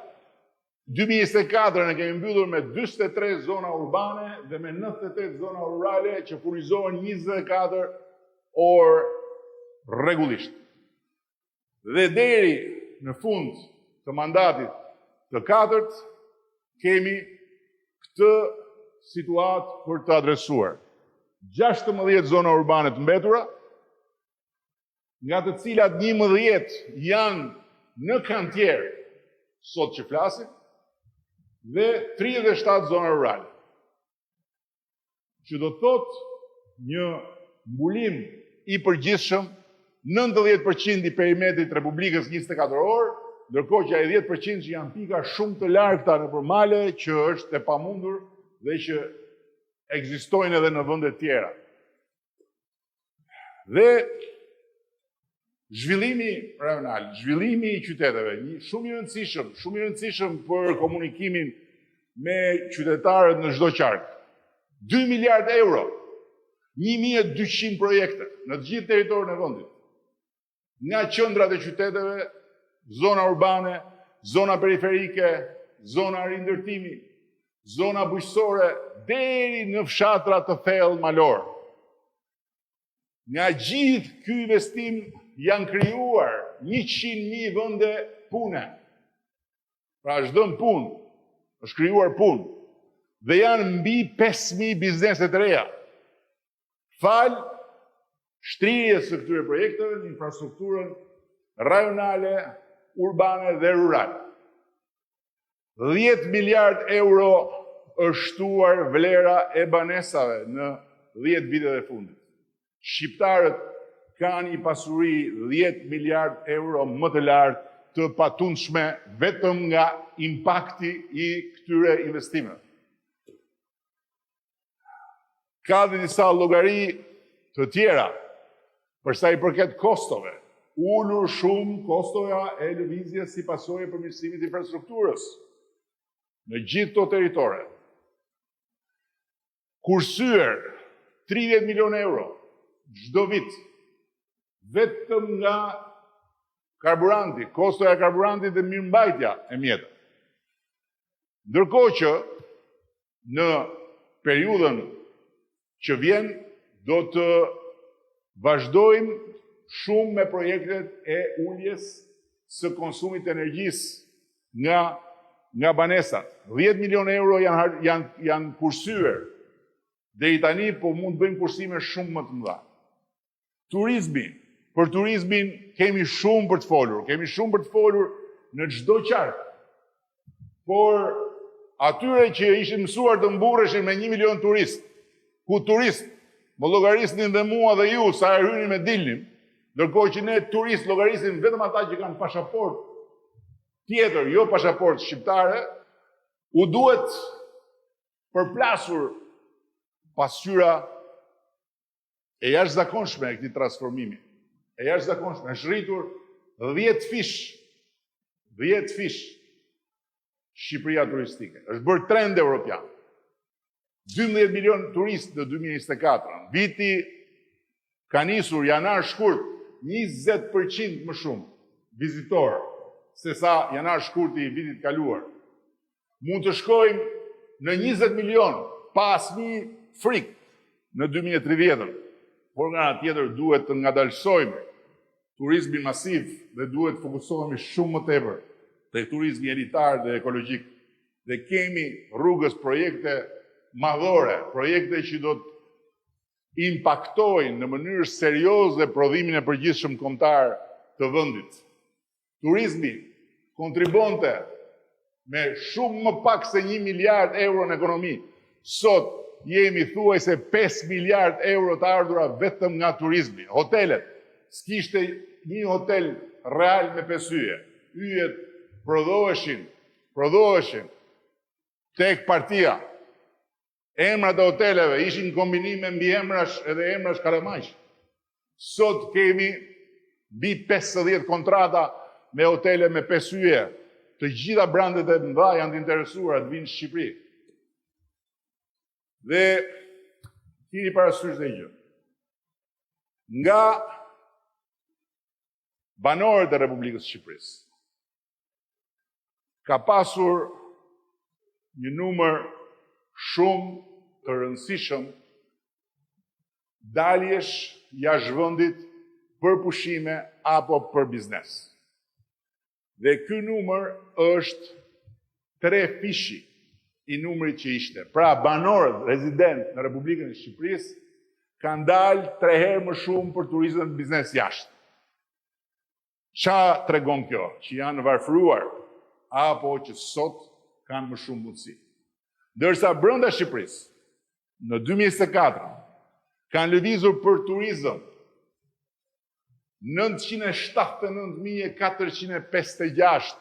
2024 ne kemi mbyllur me 43 zona urbane dhe me 98 zona rurale që furnizohen 24 orë rregullisht. Dhe deri në fund të mandatit të 4-t kemi këtë situatë për të adresuar. 16 zona urbane të mbetura, nga të cilat 11 janë në kantier sot që flasim, dhe 37 zona rurale. Që do të thotë një mbulim i përgjithshëm 90% i perimetrit Republikës 24 orë, ndërkohë që ai 10% që janë pika shumë të largëta nëpër male që është e pamundur dhe që ekzistojnë edhe në vende tjera. Dhe zhvillimi rajonal, zhvillimi i qyteteve, shumë i rëndësishëm për komunikimin me qytetarët në çdo qark. 2 miliard euro 1.200 projekte në të gjithë territorin e vendit. Nga qendrat e qyteteve, zona urbane, zona periferike, zona rindërtimi, zona bujqësore, deri në fshatra të thellë malor. Nga gjithë ky investim janë krijuar 100.000 vende pune. Pra është dhënë punë, është krijuar punë. Dhe janë mbi 5.000 biznese të reja. Falë shtrirjes së këtyre projekteve në infrastrukturën rajonale, urbane dhe rurale. 10 miliard euro është shtuar vlera e banesave në 10 vitet e fundit. Shqiptarët kanë një pasuri 10 miliard euro më të lartë të patundshme vetëm nga impakti i këtyre investimeve. Ka dhe disa llogari të tjera për sa i përket kostove. Ulur shumë kostoja e lëvizjes si pasojë e përmirësimit të infrastrukturës në gjithë këto territore. Kursyer 30 milion euro çdo vit vetëm nga karburanti, kostoja e karburantit dhe mirëmbajtja e mjeteve. Ndërkohë që në periudhën që vjen do të vazhdojmë shumë me projektet e uljes së konsumit të energjisë nga banesat. 10 milion euro janë kursyer. Deri tani po mund të bëjmë kursime shumë më të mëdha. Turizmi. Për turizmin kemi shumë për të folur. Kemi shumë për të folur në çdo qark. Por atyre që ishin mësuar të mburreshin me 1 milion turist, ku turist më llogarisnin dhe mua dhe ju sa e hynin me dilnim, ndërkohë që ne turist llogarisim vetëm ata që kanë pasaport tjetër, jo pasaport shqiptare, u duhet përplasur pasqyra e jashtëzakonshme e këtij transformimi. E jashtëzakonshme, është rritur 10 fish Shqipëria turistike. Është bërë trend evropian. 12 milion turist në 2024. Viti ka nisur janar-shkurt 20% më shumë vizitorë se sa janar-shkurti i vitit kaluar. Mund të shkojmë në 20 milion pas një frikë në 2030. Por nga ana tjetër duhet të ngadalësojmë turizmin masiv dhe duhet të fokusohemi shumë më tepër tek turizmi elitar dhe ekologjik. Dhe kemi rrugës projekte madhore, projekte që do të impaktojnë në mënyrë serioze prodhimin e përgjithshëm kombëtar të vendit. Turizmi kontribonte me shumë më pak se 1 miliard euro në ekonomi. Sot jemi thuajse 5 miliard euro të ardhura vetëm nga turizmi. Hotelet, s'kishte një hotel real me 5 yje. Yjet prodhoheshin tek partia. Emrat e hoteleve ishin kombinime mbi emrash edhe emrash kalamajsh. Sot kemi mbi 50 kontrata me hotele me 5 yje. Të gjitha brandet e mëdha janë të interesuara të vinë në Shqipëri. Dhe keni parasysh dhe gjë. Nga banorët e Republikës së Shqipërisë ka pasur një numër shumë të rëndësishëm daljesh jashtë vendit për pushime apo për biznes. Dhe ky numër është 3 fishi i numrit që ishte. Pra banorët rezident në Republikën e Shqipërisë kanë dalë 3 herë më shumë për turizëm dhe biznes jashtë. Qa tregon kjo? Që janë varfëruar apo që sot kanë më shumë mundësi. Ndërsa brenda Shqipërisë në 2024 kanë lëvizur për turizëm 979.456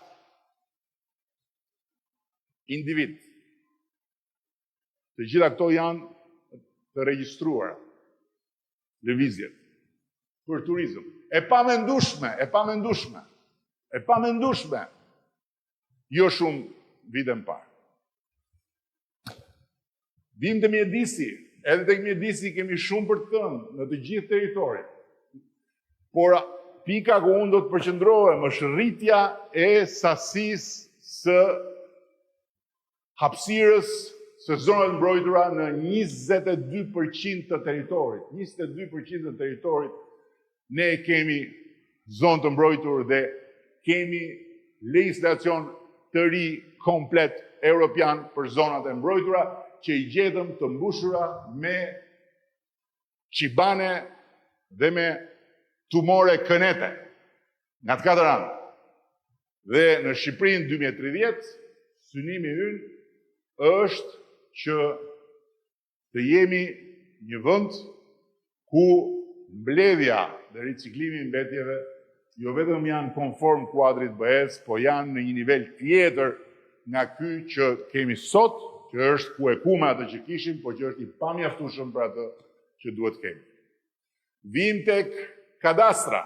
individ. Të gjitha këto janë të regjistruara lëvizjet për turizëm. E pamendueshme. Jo shumë vite më parë. Bim të mjedisi edhe tek mjedisi kemi shumë për të thënë në të gjithë territorin. Por pika ku unë do të përqendrohem është rritja e sasisë së hapësirës së zonave të mbrojtura në 22% të territorit. 22% të territorit ne kemi zonë të mbrojtur dhe kemi legjislacion të ri komplet europian për zonat e mbrojtura që i gjetëm të mbushura me qibane dhe me tumore kënete nga të katër anë. Dhe në Shqipërinë 2030, synimi ynë është që të jemi një vend ku mbledhja dhe riciklimi i mbetjeve jo vetëm janë konform kuadrit BE-s, po janë në një nivel tjetër nga ky që kemi sot, që është ku e kume atë që kishim, po që është i pamjaftueshëm për atë që duhet kemi. Vim tek kadastra.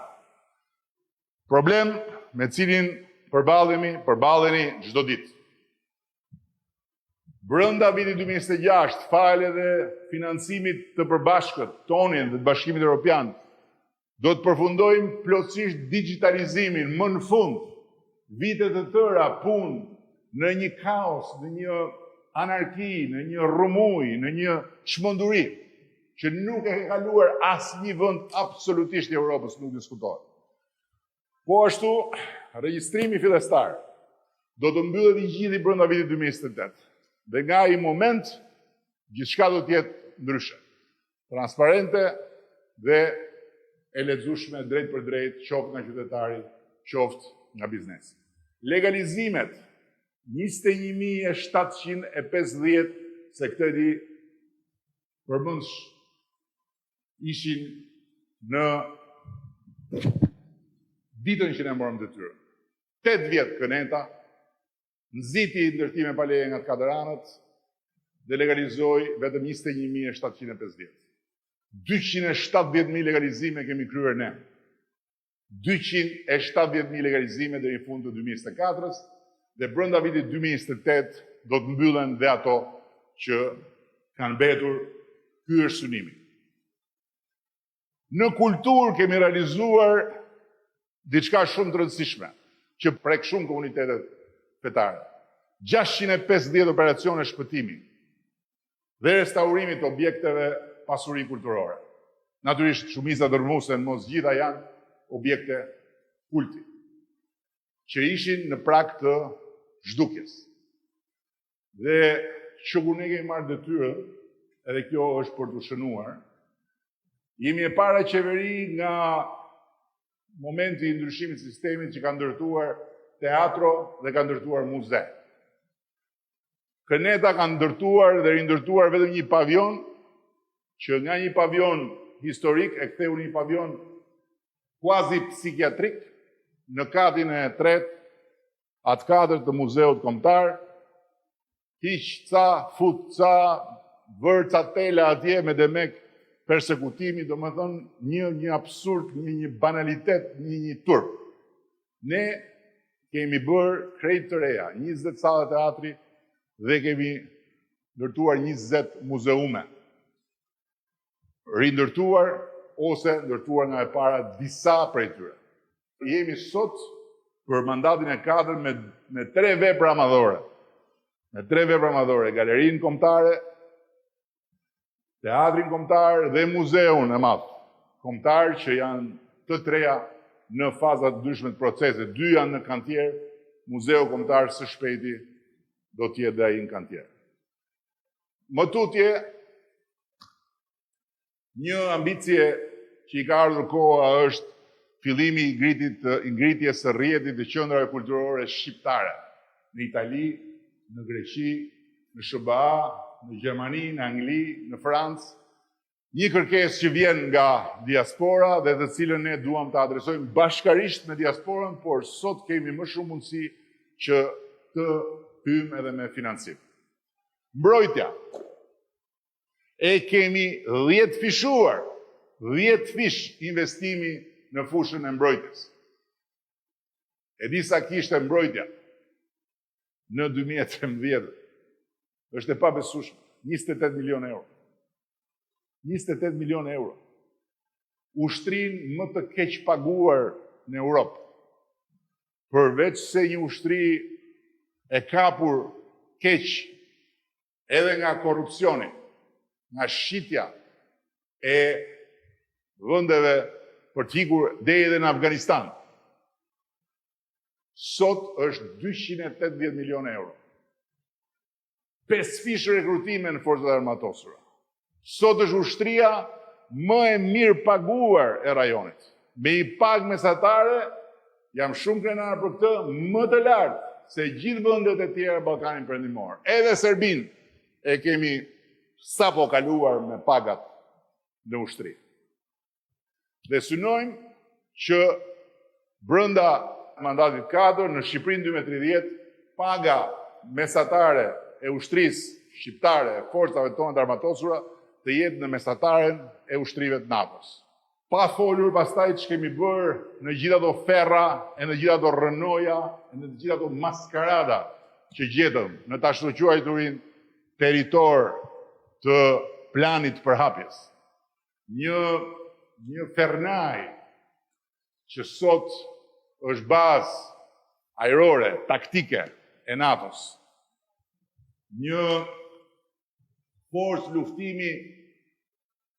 Problem me cilin përballeni çdo ditë. Brenda vitit 2026, fale dhe financimit të përbashkët tonin dhe të Bashkimit Evropian, do të përfundojmë plotësisht digitalizimin më në fund, vite të tëra punë në një kaos, në një anarki, në një rrëmuj, në një çmenduri që nuk e ka kaluar asnjë vend absolutisht i Evropës, nuk diskutohet. Po ashtu, regjistrimi fillestar do të mbyllet i gjithë brenda vitit 2028. Dhe nga ai moment, gjithçka do të jetë ndryshe, transparente dhe e lexueshme drejt për drejt, qoftë nga qytetari, qoftë nga biznesi. Legalizimet 21.750 se këtë di përmendsh ishin në ditën që ne morëm detyrën. 8 vjet këneta, nxiti ndërtime pa leje nga të katër anët dhe legalizoi vetëm 21.750. 270.000 legalizime kemi kryer ne. 270.000 legalizime deri në fund të 2024-s dhe brenda vitit 2028 do të mbyllen dhe ato që kanë mbetur. Ky është synimi. Në kulturë kemi realizuar diçka shumë të rëndësishme që prek shumë komunitetet fetare. 650 operacione shpëtimi dhe restaurimi të objekteve pasuri kulturore. Natyrisht, shumica dërmuese në mos gjitha janë objekte kulti, që ishin në prag të zhdukjes. Dhe që kur ne kemi marrë detyrën, edhe kjo është për të shënuar, jemi e para qeveri nga momenti i ndryshimit sistemit që ka ndërtuar teatro dhe ka ndërtuar muze. Këneta ka ndërtuar dhe rindërtuar vetëm një pavion, që nga një pavion historik e ktheu një pavion quasi psikiatrik në katin e 3, atë katër të muzeut kombëtar, hiq ca, fut ca, vër ca tela atje me demek persekutimi, do më thonë një absurd, një banalitet, një turp. Ne kemi bërë krejt të reja, 20 sala teatri dhe kemi ndërtuar 20 muzeume. Rindërtuar ose ndërtuar nga e para disa prej tyre. Jemi sot për mandatin e 4 me 3 vepra madhore. Me 3 vepra madhore, galerinë kombëtare, teatrin kombëtar dhe muzeun e madh kombëtar që janë të treja në faza të ndryshme të procesit. 2 janë në kantier, muzeu kombëtar së shpejti do të jetë dhe ai në kantier. Më tutje, një ambicie që i ka ardhur koha është fillimi i ngritjes së rrjetit të qendrave kulturore shqiptare në Itali, në Greqi, në SBA, në Gjermani, në Angli, në Francë. Një kërkesë që vjen nga diaspora dhe të cilën ne duam të adresojmë bashkarisht me diasporën, por sot kemi më shumë mundësi që të hyjmë edhe me financim. Mbrojtja. E kemi 10 fishuar, 10 fish investimi në fushën e mbrojtjes. E di sa kishte mbrojtja në 2013. Është e pabesueshme, 28 milion euro. 28 milion euro. Ushtrin më të keq paguar në Europë. Përveç se një ushtri e kapur keq edhe nga korrupsioni, nga shqitja e vendeve për t'ikur deri edhe në Afganistan. Sot është 280 milion euro. 5 fish rekrutime në forcat armatosura. Sot është ushtria më e mirë paguar e rajonit. Me i pagë mesatare, jam shumë krenar për këtë, më të lartë se gjithë vendet e tjera Ballkanin Perëndimor. Edhe Serbinë e kemi sapo kaluar me pagat në ushtri. Dhe synojmë që brenda mandatit 4 në Shqipërinë 2030 paga mesatare e ushtrisë shqiptare, e forcave tona të armatosura, të jetë në mesataren e ushtrive të NATO-s. Pa folur pastaj që kemi bërë në gjitha ato ferra, e në gjitha ato rënoja, e në gjitha ato maskarada që gjetëm në ta shtoquajturin territor të planit përhapjes. Një fernaj që sot është bazë ajrore, taktike e NATO-s. Një forcë luftimi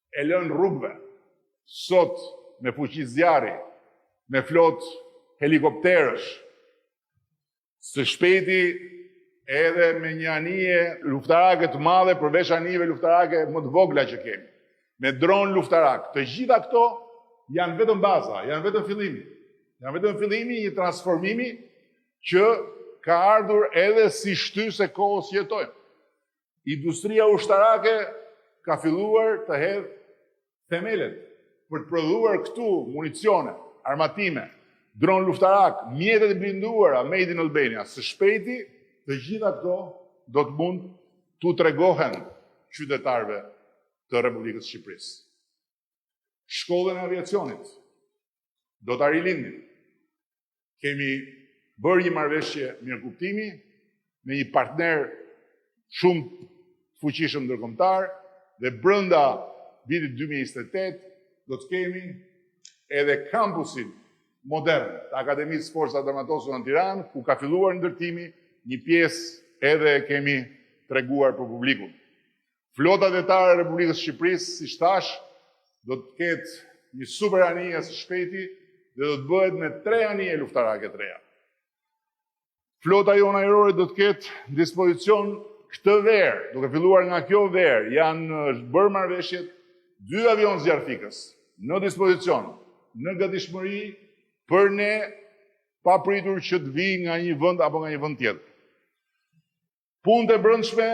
e lënë rrugëve, sot me fuqi zjarri, me flot helikopterësh, së shpejti edhe me një anije luftarake të madhe përveç anijeve luftarake më të vogla që kemi, me dron luftarak. Të gjitha këto janë vetëm baza, janë vetëm fillimi. Janë vetëm fillimi një transformimi që ka ardhur edhe si shtysë e kohës që jetojmë. Industria ushtarake ka filluar të hedhë themelet për të prodhuar këtu municione, armatime, dron luftarak, mjetet e blinduara, made in Albania. Së shpejti, të gjitha këto do të mund t'u tregohen qytetarëve të Republikës Shqipërisë. Shkollën e aviacionit do ta rilindin. Kemi bërë një marrëveshje mirëkuptimi me një partner shumë fuqishëm ndërkombëtar dhe brenda vitit 2028 do të kemi edhe kampusin modern të Akademisë Forcat Armatosura në Tiranë, ku ka filluar ndërtimi, një pjesë edhe kemi treguar për publikun. Flota vetare e Republikës Shqipërisë, siç thash, do të ketë një super anije së shpejti dhe do të bëhet me 3 anije luftarake të reja. Flota jone ajrore do të ketë në dispozicion këtë verë, duke filluar nga kjo verë, janë bërë marrëveshjet 2 avion zjarfikës në dispozicion, në gatishmëri për ne pa pritur që të vi nga një vend apo nga një vend tjetër. Punët e brendshme,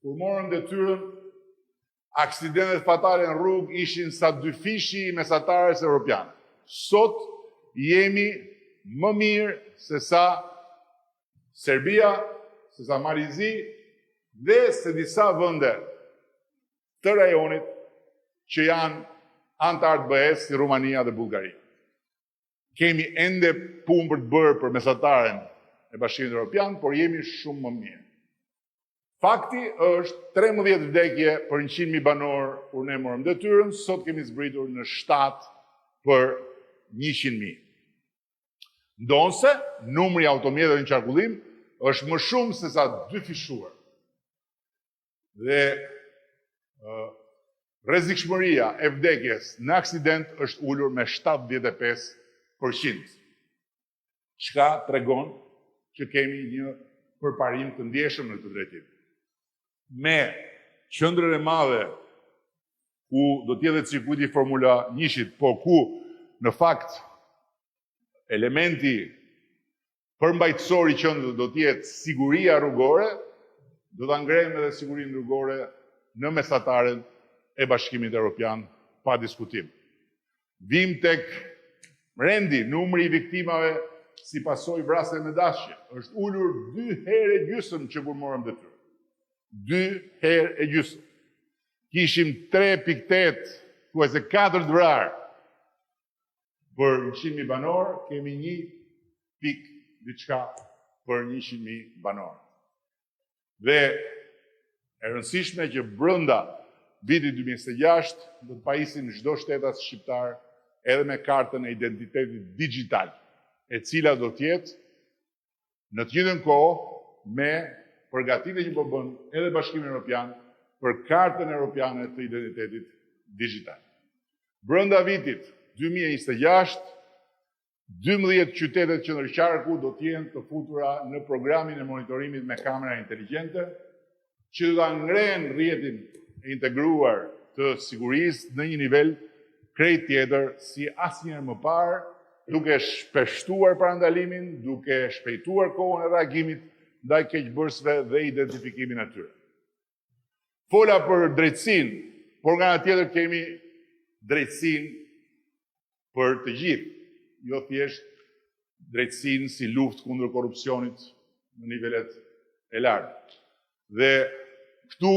kur morën detyrën, aksidentet fatale në rrugë ishin sa 2 fishi mesatarës europiane. Sot jemi më mirë se sa Serbia, se sa Marizi dhe se disa vende të rajonit që janë antar të BE-s si Rumania dhe Bullgari. Kemi ende punë për të bërë për mesataren e Bashkimit Evropian, por jemi shumë më mirë. Fakti është 13 vdekje për 100.000 banor kur ne morëm detyrën, sot kemi zbritur në 7 për 100.000. Ndonse, numri automjeteve në qarkullim është më shumë se sa 2 fishuar. Dhe rrezikshmëria e vdekjes në aksident është ulur me 75%. Çka tregon që kemi një përparim të ndjeshëm në këtë drejtim. Me qendrën e madhe ku do të jetë cirkuiti Formula 1-shit, po ku në fakt elementi përmbajtësor i qendrës do të jetë siguria rrugore, do ta ngrejmë edhe sigurinë rrugore në mesataren e Bashkimit Evropian pa diskutim. Vim tek rendi, numri i viktimave si pasojë vrasje me dashje është ulur 2 herë e gjysmë që kur morëm detyrë. 2 herë e gjysmë. Kishim 3.8, thuajse 4 të vrarë për 100.000 banor, kemi 1 për 100.000 banor. Dhe e rëndësishme që brenda vitit 2026 do të pajisin çdo shtetas shqiptar edhe me kartën e identitetit digital, e cila do të jetë në të njëjtën kohë me përgatitje që po bën edhe Bashkimi Evropian për kartën europiane të identitetit digital. Brenda vitit 2026, 12 qytetet qendrësharku do të jenë të futura në programin e monitorimit me kamera inteligjente, që do ta ngrenë rrjetin e integruar të sigurisë në një nivel krejt tjetër si asnjëherë më parë, duke shpeshtuar parandalimin, duke shpejtuar kohën e reagimit ndaj keqbërësve dhe identifikimin e tyre. Fola për drejtësinë, por nga ana tjetër kemi drejtësinë për të gjithë, jo thjesht drejtësinë si luftë kundër korrupsionit në nivelet e larta. Dhe këtu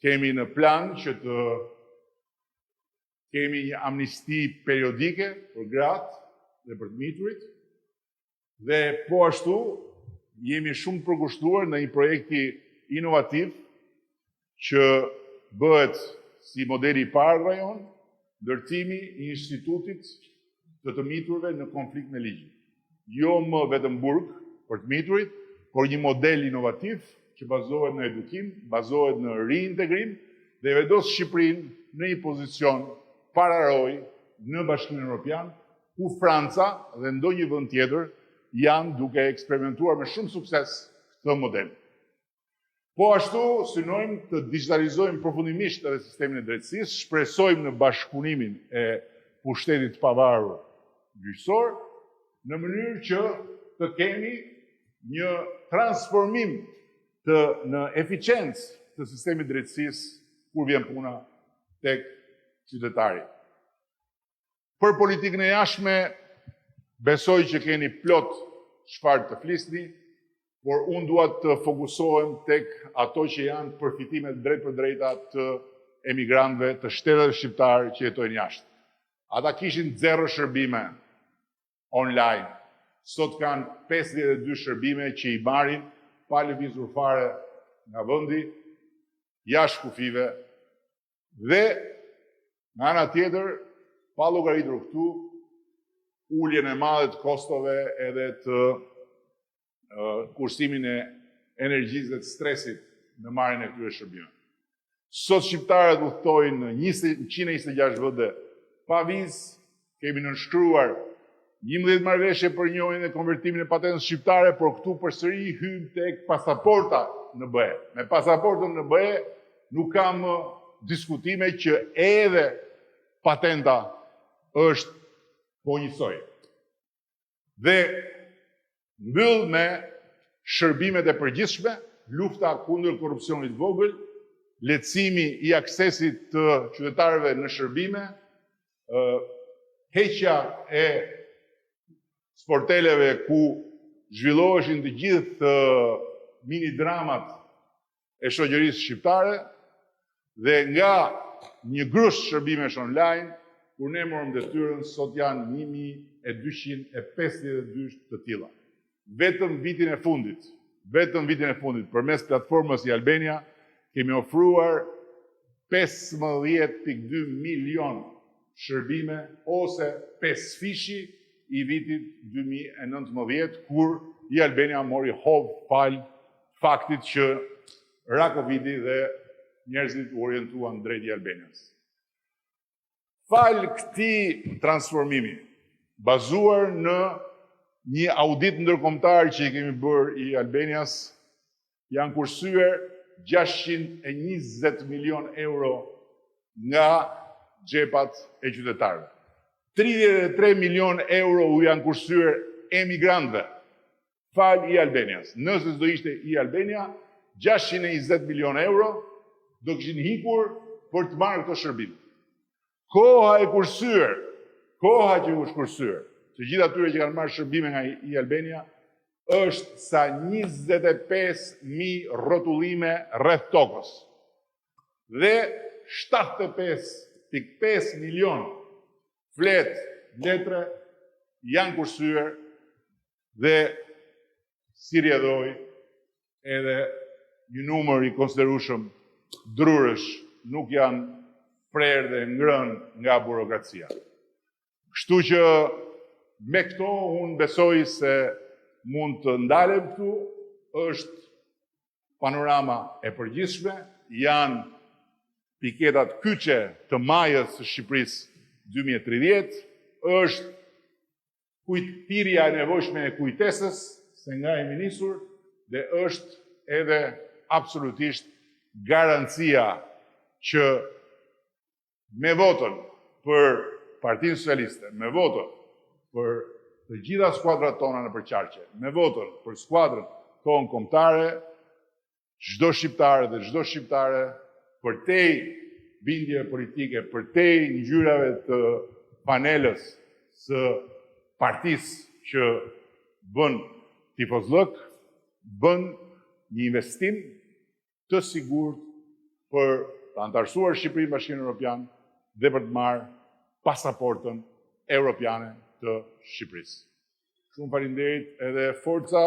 kemi në plan që të kemi një amnisti periodike për gratë dhe për të miturit, dhe po ashtu jemi shumë të përkushtuar në një projekti inovativ që bëhet si modeli i parë rajon, ndërtimi i institutit të miturve në konflikt me ligjin. Jo më vetëm burg për të miturit, por një model inovativ që bazohet në edukim, bazohet në reintegrim dhe vendos Shqipërinë në një pozicion pararoj në Bashkimin Evropian, ku Franca dhe ndonjë vend tjetër janë duke eksperimentuar me shumë sukses këtë model. Po ashtu synojmë të digitalizojmë përfundimisht edhe sistemin e drejtësisë, shpresojmë në bashkëpunimin e pushtetit pavarur gjyqësor, në mënyrë që të kemi një transformim në eficiencë të sistemit drejtësisë kur vjen puna tek qytetari. Për politikën e jashtme, besoj që keni plot çfarë të flisni, por unë dua të fokusohem tek ato që janë përfitimet drejt për drejta të emigrantëve të shteteve shqiptar që jetojnë jashtë. Ata kishin 0 shërbime online. Sot kanë 52 shërbime që i marrin pa lëvizur fare nga vendi, jashtë kufive, dhe nga ana tjetër, pa llogaritur këtu, uljen e madhe të kostove edhe të kursimin e energjisë dhe të stresit në marrjen e këtyre shërbimeve. Sot shqiptarët udhtojnë në 126 vende pa vizë, kemi nënshkruar 11 marrëveshje për njohjen e konvertimin e patentës shqiptare, por këtu përsëri hym tek pasaporta në BE. Me pasaportën në BE nuk kam diskutime që edhe patenta është po njësoj. Dhe mbyll me shërbimet e përgjithshme, lufta kundër korrupsionit vogël, lehtësimi i aksesit të qytetarëve në shërbime, heqja e sporteleve ku zhvilloheshin të gjithë mini dramat e shoqërisë shqiptare, dhe nga një grush shërbimesh online, kur ne morëm detyrën, sot janë 1252 të tilla. Vetëm vitin e fundit, përmes platformës i Albania, kemi ofruar 15.2 milion shërbime, ose 5 fishi i vitit 2019, kur i Albania mori hov fal faktit që ra Covidi dhe njerëzit u orientuan drejt i Albanias. Fal këtij transformimi, bazuar në një audit ndërkombëtar që i kemi bërë i Albanias, janë kursyer 620 milion euro nga xhepat e qytetarëve. 33 milion euro u janë kursyer emigrantëve, fal i Albanias. Nëse do ishte i Albania, 620 milion euro do kishin hikur për të marrë këto shërbime. Koha që është kursyer, të gjithë atyre që kanë marrë shërbime nga i Albania, është sa 25.000 rrotullime rreth tokës. Dhe 75.5 milion flet letre janë kursyer dhe si rjedhoi edhe një numër i konsiderueshëm drurësh nuk janë prerë dhe ngrënë nga burokracia. Kështu që me këto unë besoj se mund të ndalem këtu, është panorama e përgjithshme, janë piketat kyçe të majës së Shqipërisë 2030, është thirrja e nevojshme e kujtesës se nga e nisur dhe është edhe absolutisht garancia që me votën për Partinë Socialiste, me votën për të gjitha skuadrat tona në përqarqe, me votën për skuadrën tonë kombëtare, çdo shqiptar dhe çdo shqiptare përtej bindje politike, përtej ngjyrave të panelës së partisë që bën tifozllëk, bën një investim të sigurt për të antarësuar Shqipërinë në Bashkimin Evropian dhe për të marrë pasaportën europiane të Shqipërisë. Shumë faleminderit edhe forca.